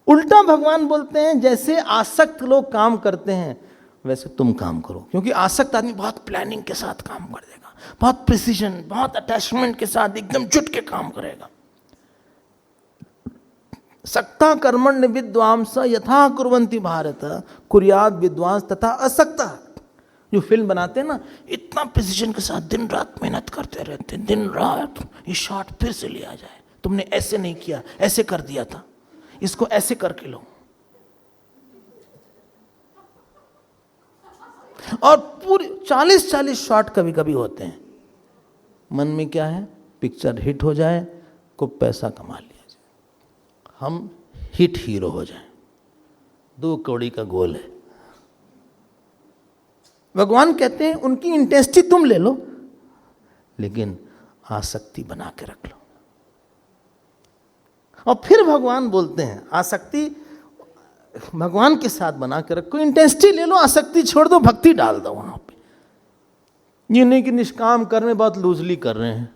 उल्टा भगवान बोलते हैं जैसे आसक्त लोग काम करते हैं वैसे तुम काम करो, क्योंकि आसक्त आदमी बहुत प्लानिंग के साथ काम कर देगा, बहुत प्रिसीजन, बहुत अटैचमेंट के साथ एकदम जुट के काम करेगा। सक्ता कर्मण्य विद्वांस यथा कुर्वन्ति भारत कुर्याद विद्वांस तथा असक्ता। जो फिल्म बनाते हैं ना, इतना प्रिसीजन के साथ दिन रात मेहनत करते रहते हैं, दिन रात ये शॉट फिर से लिया जाए, तुमने ऐसे नहीं किया, ऐसे कर दिया था, इसको ऐसे करके लो। और पूरी 40-40 शॉट कभी कभी होते हैं। मन में क्या है? पिक्चर हिट हो जाए, खूब पैसा कमा लिया जाए, हम हिट हीरो हो जाए। 2 कौड़ी का गोल है। भगवान कहते हैं उनकी इंटेंसिटी तुम ले लो, लेकिन आसक्ति बना के रख लो। और फिर भगवान बोलते हैं आसक्ति भगवान के साथ बना के रखो, इंटेंसिटी ले लो, आसक्ति छोड़ दो, भक्ति डाल दो वहां पे। ये नहीं कि निष्काम कर्म बहुत लूजली कर रहे हैं।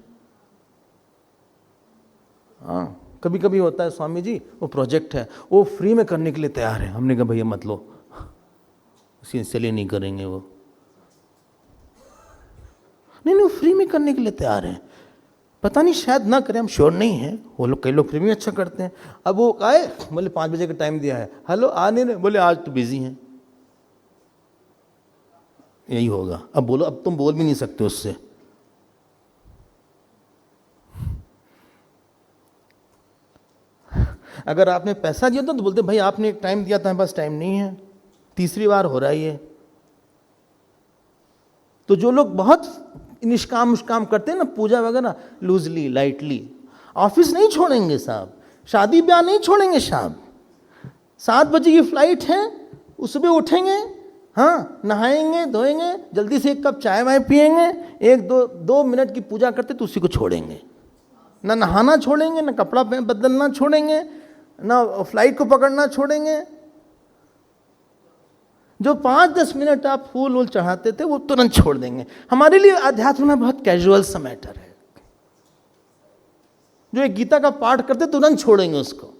हाँ कभी कभी होता है स्वामी जी, वो प्रोजेक्ट है वो फ्री में करने के लिए तैयार है, हमने कहा भैया मत लो, सिंसियरली नहीं करेंगे वो। नहीं फ्री में करने के लिए तैयार है, पता नहीं शायद ना करें, हम श्योर नहीं है। वो लोग, कई लोग फ्री में अच्छा करते हैं। अब वो आए, बोले 5 बजे का टाइम दिया है, हेलो आ नहीं रहे, बोले आज तो बिजी हैं। यही होगा। अब बोलो, अब तुम बोल भी नहीं सकते उससे। अगर आपने पैसा दिया था तो बोलते भाई आपने एक टाइम दिया था, बस टाइम नहीं है। तीसरी बार हो रहा है ये। तो जो लोग बहुत निष्काम करते हैं ना, पूजा वगैरह, लूजली लाइटली, ऑफिस नहीं छोड़ेंगे साहब, शादी ब्याह नहीं छोड़ेंगे साहब। 7 बजे की फ्लाइट है, सुबह उठेंगे, हाँ नहाएंगे धोएंगे, जल्दी से 1 कप चाय वाय पिएंगे, 1-2 मिनट की पूजा करते तो उसी को छोड़ेंगे। ना नहाना छोड़ेंगे, ना कपड़ा बदलना छोड़ेंगे, ना फ्लाइट को पकड़ना छोड़ेंगे। जो 5-10 मिनट आप फूल वूल चढ़ाते थे वो तुरंत छोड़ देंगे। हमारे लिए अध्यात्म में बहुत कैजुअल सा मैटर है। जो एक गीता का पाठ करते तुरंत छोड़ेंगे उसको,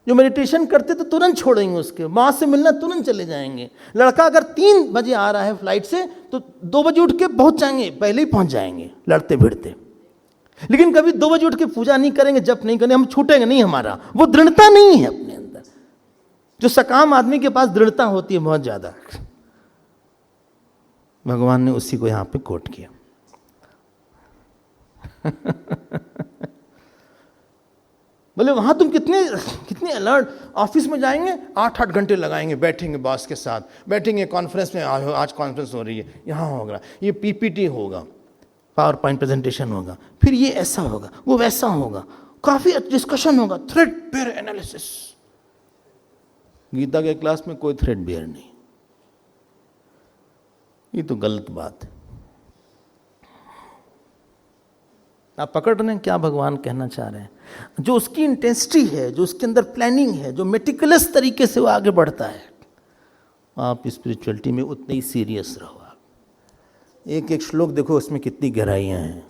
जो मेडिटेशन करते तो तुरंत छोड़ेंगे उसके, माँ से मिलना तुरंत चले जाएंगे। लड़का अगर 3 बजे आ रहा है फ्लाइट से तो 2 बजे उठ के पहुंच जाएंगे, पहले ही पहुंच जाएंगे लड़ते भिड़ते। लेकिन कभी 2 बजे उठ के पूजा नहीं करेंगे, जप नहीं करेंगे, हम छूटेंगे नहीं, हमारा वो दृढ़ता नहीं है अपने अंदर। जो सकाम आदमी के पास दृढ़ता होती है बहुत ज्यादा, भगवान ने उसी को यहां पे कोट किया। बोले वहां तुम कितने अलर्ट, ऑफिस में जाएंगे 8-8 घंटे लगाएंगे, बैठेंगे बॉस के साथ, बैठेंगे कॉन्फ्रेंस में, आज कॉन्फ्रेंस हो रही है, यहाँ होगा, ये पीपीटी होगा, पावर पॉइंट प्रेजेंटेशन होगा, फिर ये ऐसा होगा, वो वैसा होगा, काफी डिस्कशन होगा, थ्रेडबेयर एनालिसिस। गीता के क्लास में कोई थ्रेडबेयर नहीं, ये तो गलत बात है। आप पकड़ रहे हैं क्या भगवान कहना चाह रहे हैं? जो उसकी इंटेंसिटी है, जो उसके अंदर प्लानिंग है, जो मेटिकुलस तरीके से वो आगे बढ़ता है, आप स्पिरिचुअलिटी में उतने ही सीरियस रहो। आप एक एक श्लोक देखो, उसमें कितनी गहराइयां हैं।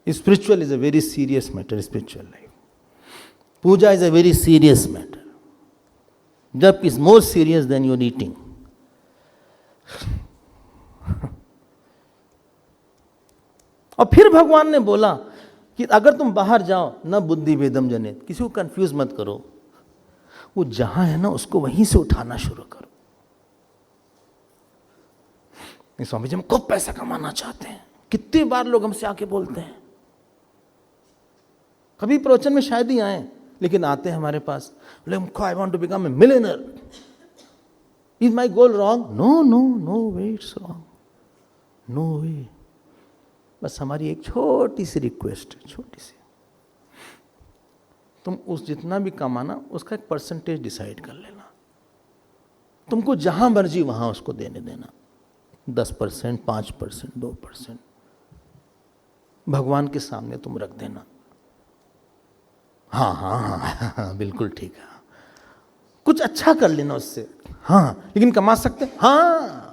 Spiritual is a very serious matter, spiritual life. Puja is a very serious matter, job is more serious than your eating. और फिर भगवान ने बोला कि अगर तुम बाहर जाओ, न बुद्धि भेदम जनित, किसी को कंफ्यूज मत करो, वो जहां है ना उसको वहीं से उठाना शुरू करो। स्वामी जी हम खूब पैसा कमाना चाहते हैं, कितनी बार लोग हमसे आके बोलते हैं, कभी प्रवचन में शायद ही आए, लेकिन आते हैं हमारे पास, बोले I want to become a millionaire, is my goal wrong? No no no way, it's wrong, no way. बस हमारी एक छोटी सी रिक्वेस्ट है, छोटी सी, तुम उस जितना भी कमाना उसका एक परसेंटेज डिसाइड कर लेना, तुमको जहां मर्जी वहां उसको देने देना, 10%, 5%, 2%, भगवान के सामने तुम रख देना। हाँ हाँ हाँ हाँ बिल्कुल ठीक है, कुछ अच्छा कर लेना उससे, हाँ लेकिन कमा सकते, हाँ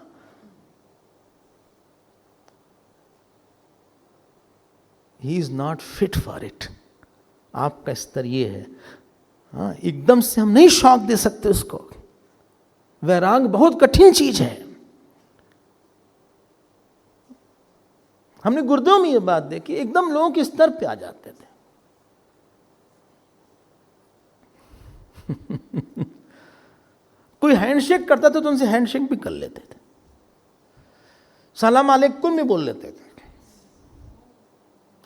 ही is not fit for it. आपका स्तर ये है, हाँ एकदम से हम नहीं शौक दे सकते उसको। वैराग बहुत कठिन चीज है। हमने गुरुदेव में ये बात देखी, एकदम लोगों के स्तर पे आ जाते थे। कोई हैंडशेक करता था तो उनसे हैंडशेक भी कर लेते थे, सलाम अलैकुम भी बोल लेते थे।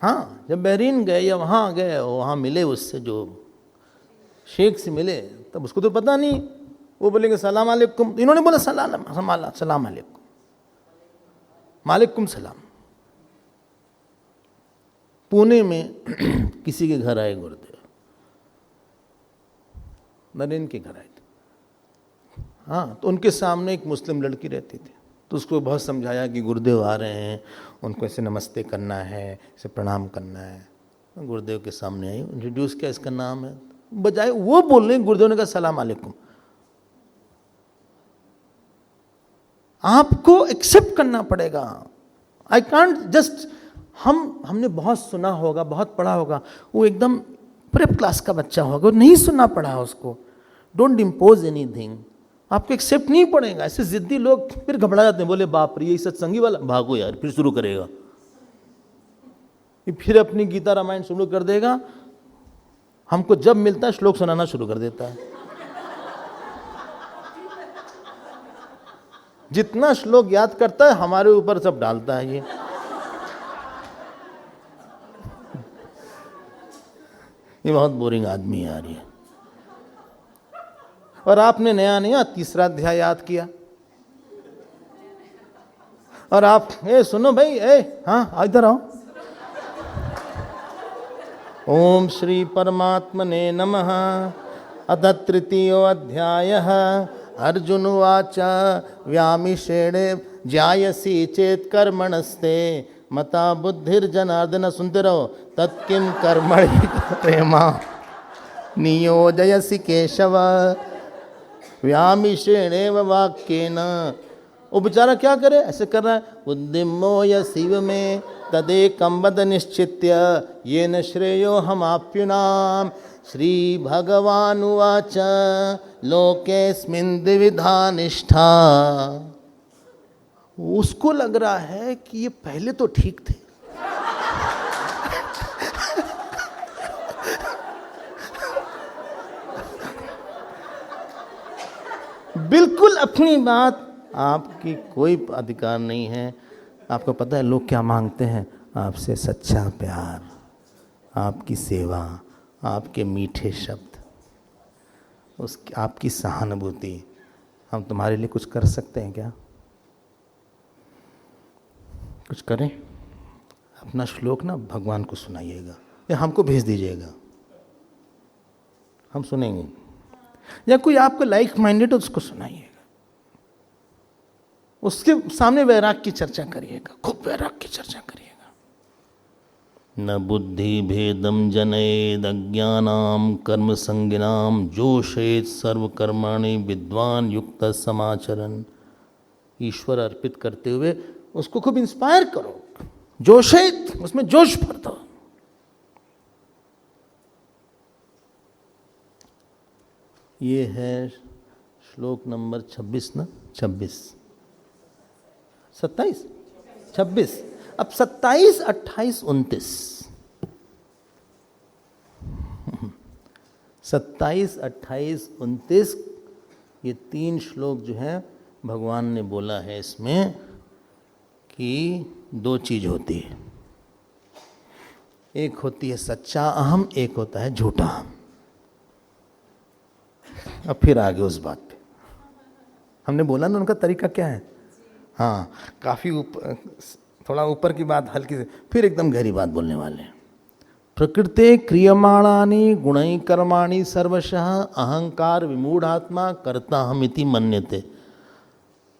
हाँ जब बहरीन गए या वहाँ गए, वहाँ मिले उससे, जो शेख से मिले, तब उसको तो पता नहीं, वो बोलेंगे सलाम अलैकुम, इन्होंने बोला सलाम अलैकुम, मालिकुम सलाम। पुणे में किसी के घर आए गुरुदेव, नरेन के घर आए थे, हाँ तो उनके सामने एक मुस्लिम लड़की रहती थी, तो उसको बहुत समझाया कि गुरुदेव आ रहे हैं, उनको ऐसे नमस्ते करना है, ऐसे प्रणाम करना है। गुरुदेव के सामने आई, इंट्रोड्यूस किया, इसका नाम है, बजाय वो बोलने गुरुदेव ने कहा सलाम अलैकुम। आपको एक्सेप्ट करना पड़ेगा। आई कांट जस्ट, हमने बहुत सुना होगा, बहुत पढ़ा होगा, वो एकदम प्रेप क्लास का बच्चा होगा, वो नहीं सुनना पड़ा उसको। डोंट इम्पोज एनीथिंग, आपको एक्सेप्ट नहीं पड़ेगा। ऐसे जिद्दी लोग फिर घबरा जाते हैं, बोले बाप रे ये सत्संगी वाला, भागो यार, फिर शुरू करेगा, फिर अपनी गीता रामायण शुरू कर देगा। हमको जब मिलता है श्लोक सुनाना शुरू कर देता है। जितना श्लोक याद करता है हमारे ऊपर सब डालता है। ये बहुत बोरिंग आदमी है यार ये। और आपने नया नया 3रा अध्याय याद किया, और आप सुनो भाई, हाँ इधर आओ। ओम श्री परमात्मने नमः। अथ 3यो अध्यायः। अर्जुन उवाच व्यामिषेणे ज्यायसि चेत् कर्मणस्ते मता बुद्धिर्जनार्दन। सुनते रहो। तत्किं कर्मणि प्रेमा नियोजयसि केशव व्यामिषेणेव वाक्येन। वो बेचारा क्या करे, ऐसे कर रहा है। बुद्धिमोय शिव में तदेकं वद निश्चित्य येन श्रेयो हमाप्युनाम। श्री भगवानुवाच लोकेस्मिन् द्विविधा निष्ठा। उसको लग रहा है कि ये पहले तो ठीक थे। बिल्कुल अपनी बात, आपकी कोई अधिकार नहीं है। आपको पता है लोग क्या मांगते हैं? आपसे सच्चा प्यार, आपकी सेवा, आपके मीठे शब्द, आपकी सहानुभूति। हम तुम्हारे लिए कुछ कर सकते हैं क्या? कुछ करें? अपना श्लोक ना भगवान को सुनाइएगा या हमको भेज दीजिएगा, हम सुनेंगे। या कोई आपको लाइक माइंडेड उसको सुनाइएगा, उसके सामने वैराग की चर्चा करिएगा, खूब वैराग की चर्चा करिएगा। न बुद्धि भेदम जनेद अज्ञानाम कर्म संगिनाम जोशेत सर्व कर्माणि विद्वान युक्त समाचरण। ईश्वर अर्पित करते हुए उसको खूब इंस्पायर करो, जोशेत, उसमें जोश भर दो। ये है श्लोक नंबर 26 ना, 26, 27, 26। अब 27, 28, 29, 27, 28, 29 ये 3 श्लोक जो है भगवान ने बोला है इसमें कि 2 चीज होती है। एक होती है सच्चा अहम, एक होता है झूठा अहम। अब फिर आगे उस बात पे हमने बोला ना उनका तरीका क्या है। हाँ, काफी ऊपर, थोड़ा ऊपर की बात हल्की से, फिर एकदम गहरी बात बोलने वाले हैं। प्रकृते क्रियमाणानि गुणै कर्माणि सर्वशः अहंकार विमूढ़ात्मा कर्ता हमिति मन्यते।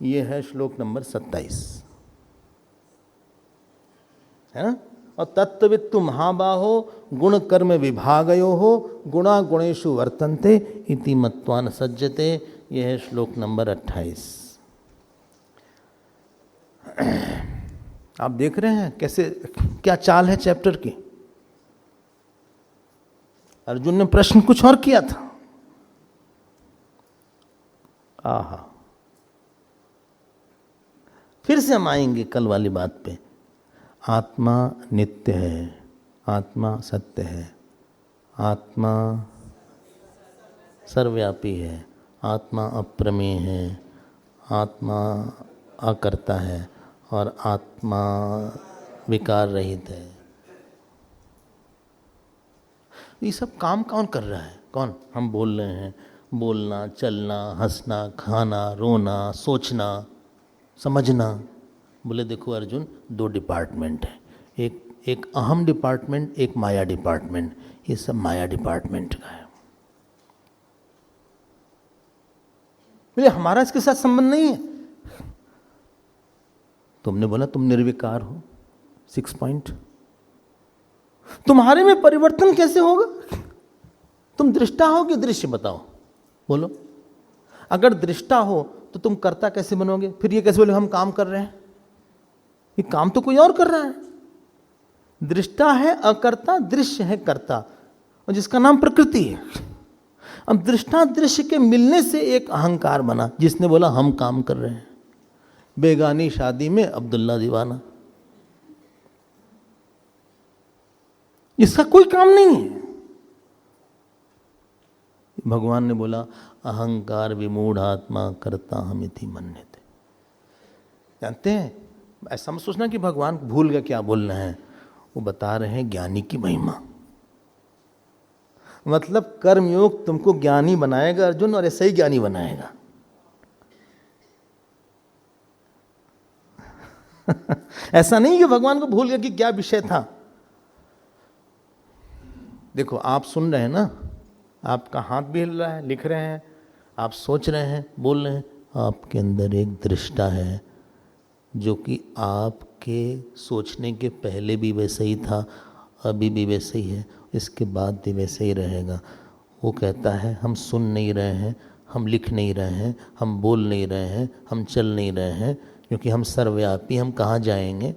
ये है श्लोक नंबर 27, है ना। और तत्त्ववित्तु महाबाहो गुण कर्म विभागयो हो गुणा गुणेषु वर्तन्ते इति मत्वा न सज्जते। यह है श्लोक नंबर 28। आप देख रहे हैं कैसे, क्या चाल है चैप्टर की। अर्जुन ने प्रश्न कुछ और किया था। आहा, फिर से हम आएंगे कल वाली बात पे। आत्मा नित्य है, आत्मा सत्य है, आत्मा सर्वव्यापी है, आत्मा अप्रमेय है, आत्मा अकर्ता है और आत्मा विकार रहित है। ये सब काम कौन कर रहा है? कौन? हम बोल रहे हैं। बोलना, चलना, हंसना, खाना, रोना, सोचना, समझना। बोले देखो अर्जुन, 2 डिपार्टमेंट है, एक अहम डिपार्टमेंट, एक माया डिपार्टमेंट। ये सब माया डिपार्टमेंट का है। बोले हमारा इसके साथ संबंध नहीं है। तुमने बोला तुम निर्विकार हो, 6 पॉइंट। तुम्हारे में परिवर्तन कैसे होगा? तुम दृष्टा हो कि दृश्य? बताओ, बोलो। अगर दृष्टा हो तो तुम कर्ता कैसे बनोगे? फिर ये कैसे बोले हम काम कर रहे हैं? ये काम तो कोई और कर रहा है। दृष्टा है अकर्ता, दृश्य है कर्ता, और जिसका नाम प्रकृति है। अब दृष्टा दृश्य के मिलने से एक अहंकार बना, जिसने बोला हम काम कर रहे हैं। बेगानी शादी में अब्दुल्ला दीवाना, इसका कोई काम नहीं है। भगवान ने बोला अहंकार विमूढ़ आत्मा कर्ता हमिति मन्यते। जानते हैं, ऐसा मत सोचना कि भगवान भूल गए क्या बोल रहे हैं। वो बता रहे हैं ज्ञानी की महिमा। मतलब कर्मयोग तुमको ज्ञानी बनाएगा अर्जुन, और ऐसा ही ज्ञानी बनाएगा। ऐसा नहीं कि भगवान को भूल गया कि क्या विषय था। देखो आप सुन रहे हैं ना, आपका हाथ भी हिल रहा है, लिख रहे हैं, आप सोच रहे हैं, बोल रहे हैं। आपके अंदर एक दृष्टा है जो कि आपके सोचने के पहले भी वैसे ही था, अभी भी वैसे ही है, इसके बाद भी वैसे ही रहेगा। वो कहता है हम सुन नहीं रहे हैं, हम लिख नहीं रहे हैं, हम बोल नहीं रहे हैं, हम चल नहीं रहे हैं, क्योंकि हम सर्वव्यापी, हम कहाँ जाएंगे?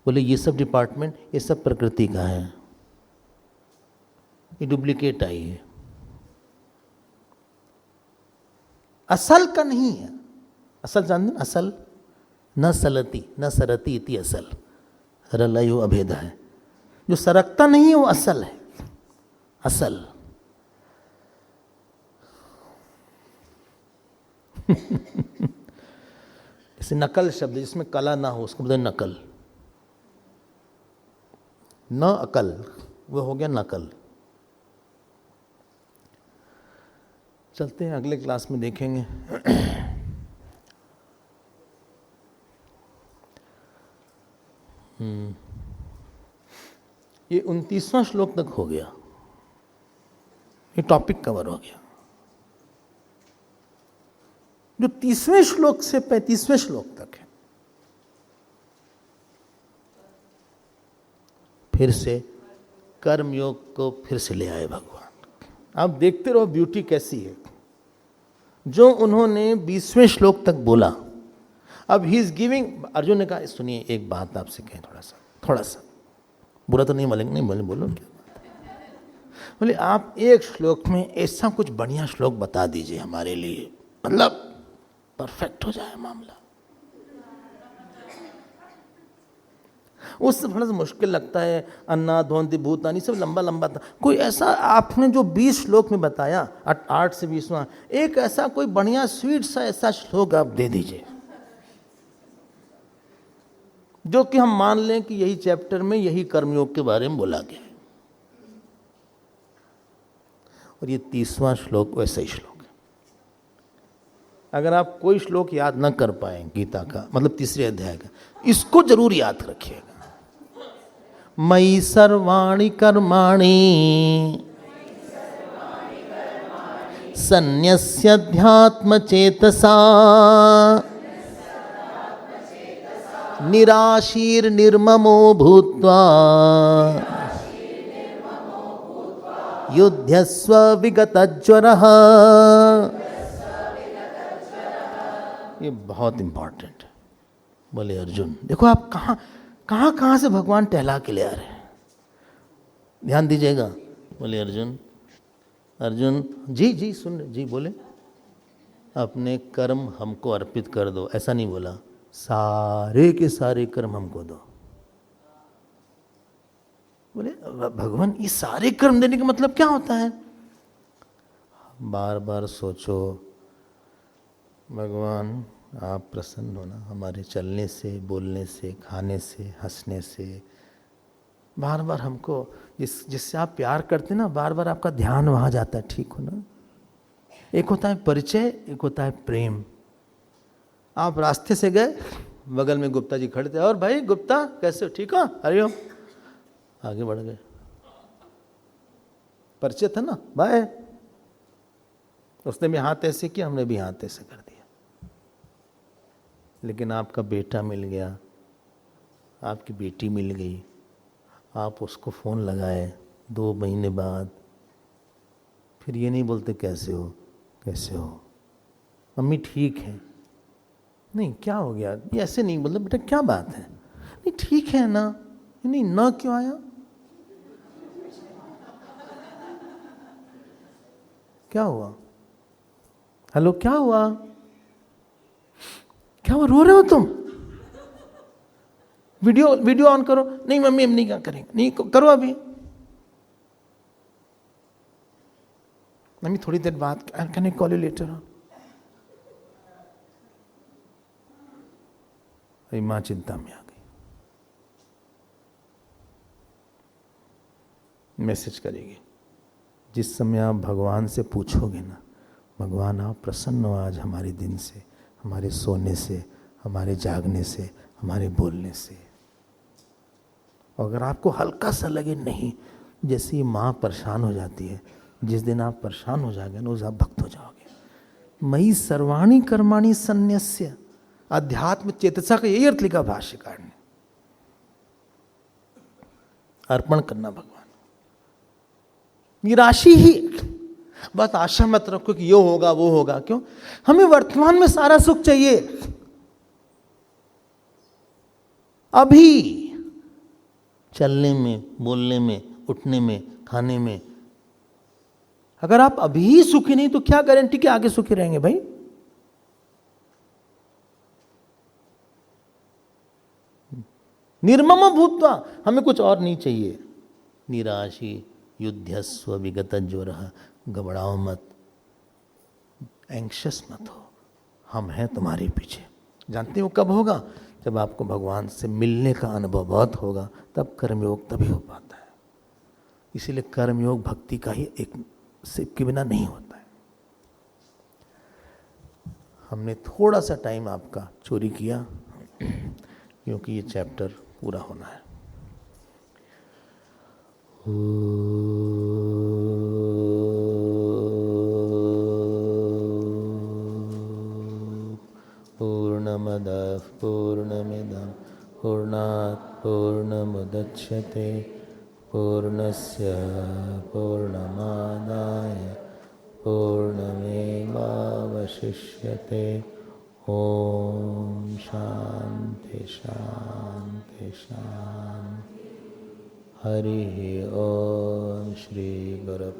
बोले ये सब डिपार्टमेंट, ये सब प्रकृति का है, ये डुप्लीकेट आई है, असल का नहीं है। असल जानते ना, असल न सलती न सरती इति असल, रलयो अभेद है। जो सरकता नहीं है वो असल है, असल। जैसे नकल शब्द जिसमें कला ना हो उसको बोलते हैं नकल। न अकल वो हो गया नकल। चलते हैं अगले क्लास में देखेंगे। ये 29वां श्लोक तक हो गया, ये टॉपिक कवर हो गया। जो 30वें श्लोक से 35वें श्लोक तक है, फिर से कर्मयोग को फिर से ले आए भगवान। आप देखते रहो ब्यूटी कैसी है। जो उन्होंने 20वें श्लोक तक बोला, अब ही इज गिविंग। अर्जुन ने कहा सुनिए एक बात आपसे कहें, थोड़ा सा बुरा तो नहीं बोलेंगे? नहीं बोले, बोलो क्या बात है? बोले आप एक श्लोक में ऐसा कुछ बढ़िया श्लोक बता दीजिए हमारे लिए, मतलब परफेक्ट हो जाए मामला। उससे थोड़ा सा मुश्किल लगता है, अन्ना धोंति भूतानी सब लंबा लंबा था। कोई ऐसा आपने जो 20 श्लोक में बताया, 8 से 20वां, एक ऐसा कोई बढ़िया स्वीट सा ऐसा श्लोक आप दे दीजिए जो कि हम मान लें कि यही चैप्टर में यही कर्मयोग के बारे में बोला गया है। और ये 30वां श्लोक वैसा ही श्लोक है। अगर आप कोई श्लोक याद न कर पाए गीता का, मतलब 3 अध्याय का, इसको जरूर याद रखिएगा। मयि सर्वाणि कर्माणि सन्न्यस्याध्यात्म चेतसा निराशीर निर्ममो भूत्वा युध्यस्व विगतज्वरः। ये बहुत इंपॉर्टेंट है। बोले अर्जुन देखो आप कहाँ से भगवान टहला के ले आ रहे हैं, ध्यान दीजिएगा। बोले अर्जुन जी सुन रहे जी। बोले अपने कर्म हमको अर्पित कर दो, ऐसा नहीं बोला, सारे के सारे कर्म हमको दो। बोले भगवान ये सारे कर्म देने का मतलब क्या होता है? बार बार सोचो, भगवान आप प्रसन्न हो ना हमारे चलने से, बोलने से, खाने से, हंसने से। बार बार हमको जिससे आप प्यार करते ना, बार बार आपका ध्यान वहाँ जाता है, ठीक हो ना। एक होता है परिचय, एक होता है प्रेम। आप रास्ते से गए, बगल में गुप्ता जी खड़े थे, और भाई गुप्ता कैसे हो, ठीक हो, हरिओम, आगे बढ़ गए, परिचय था ना, बाय। उसने भी हाथ ऐसे किया, हमने भी हाथ ऐसे कर दिया। लेकिन आपका बेटा मिल गया, आपकी बेटी मिल गई, आप उसको फ़ोन लगाए 2 महीने बाद, फिर ये नहीं बोलते कैसे हो मम्मी ठीक है, नहीं क्या हो गया, ये ऐसे नहीं बोलते, बेटा क्या बात है, नहीं ठीक है ना, नहीं ना क्यों आया, क्या हुआ, हेलो क्या हुआ, रो रहे हो तुम, वीडियो ऑन करो, नहीं मम्मी हम नहीं क्या करेंगे, नहीं करो अभी, मम्मी थोड़ी देर बाद, can I call you later. अरे माँ चिंता में आ गई, मैसेज करेगी। जिस समय आप भगवान से पूछोगे ना, भगवान आप प्रसन्न हो आज हमारे दिन से, हमारे सोने से, हमारे जागने से, हमारे बोलने से। अगर आपको हल्का सा लगे नहीं, जैसे माँ परेशान हो जाती है, जिस दिन आप परेशान हो जाओगे ना, उस आप भक्त हो जाओगे। मयि सर्वाणि कर्माणि सन्न्यस्य, अध्यात्म चेतसा का यही अर्थ लिखा भाष्यकार ने, अर्पण करना भगवान। निराशी ही, बस आशा मत रखो कि ये होगा वो होगा, क्यों, हमें वर्तमान में सारा सुख चाहिए, अभी चलने में, बोलने में, उठने में, खाने में। अगर आप अभी ही सुखी नहीं तो क्या गारंटी कि आगे सुखी रहेंगे भाई। निर्मम भूत्वा, हमें कुछ और नहीं चाहिए। निराशी युद्धस्व विगत ज्वरः, घबराओ मत, एंक्शस मत हो, हम हैं तुम्हारे पीछे। जानते हो कब होगा? जब आपको भगवान से मिलने का अनुभव बहुत होगा, तब कर्मयोग तभी हो पाता है। इसीलिए कर्मयोग भक्ति का ही एक सिप के बिना नहीं होता है। हमने थोड़ा सा टाइम आपका चोरी किया क्योंकि ये चैप्टर पूरा होना है। पूर्णमदः पूर्णमिदं पूर्णात् पूर्णमुदच्यते पूर्णस्य पूर्णमादाय पूर्णमेवावशिष्यते। ओम शांति शांति शांति। हरि ओम श्री गुरु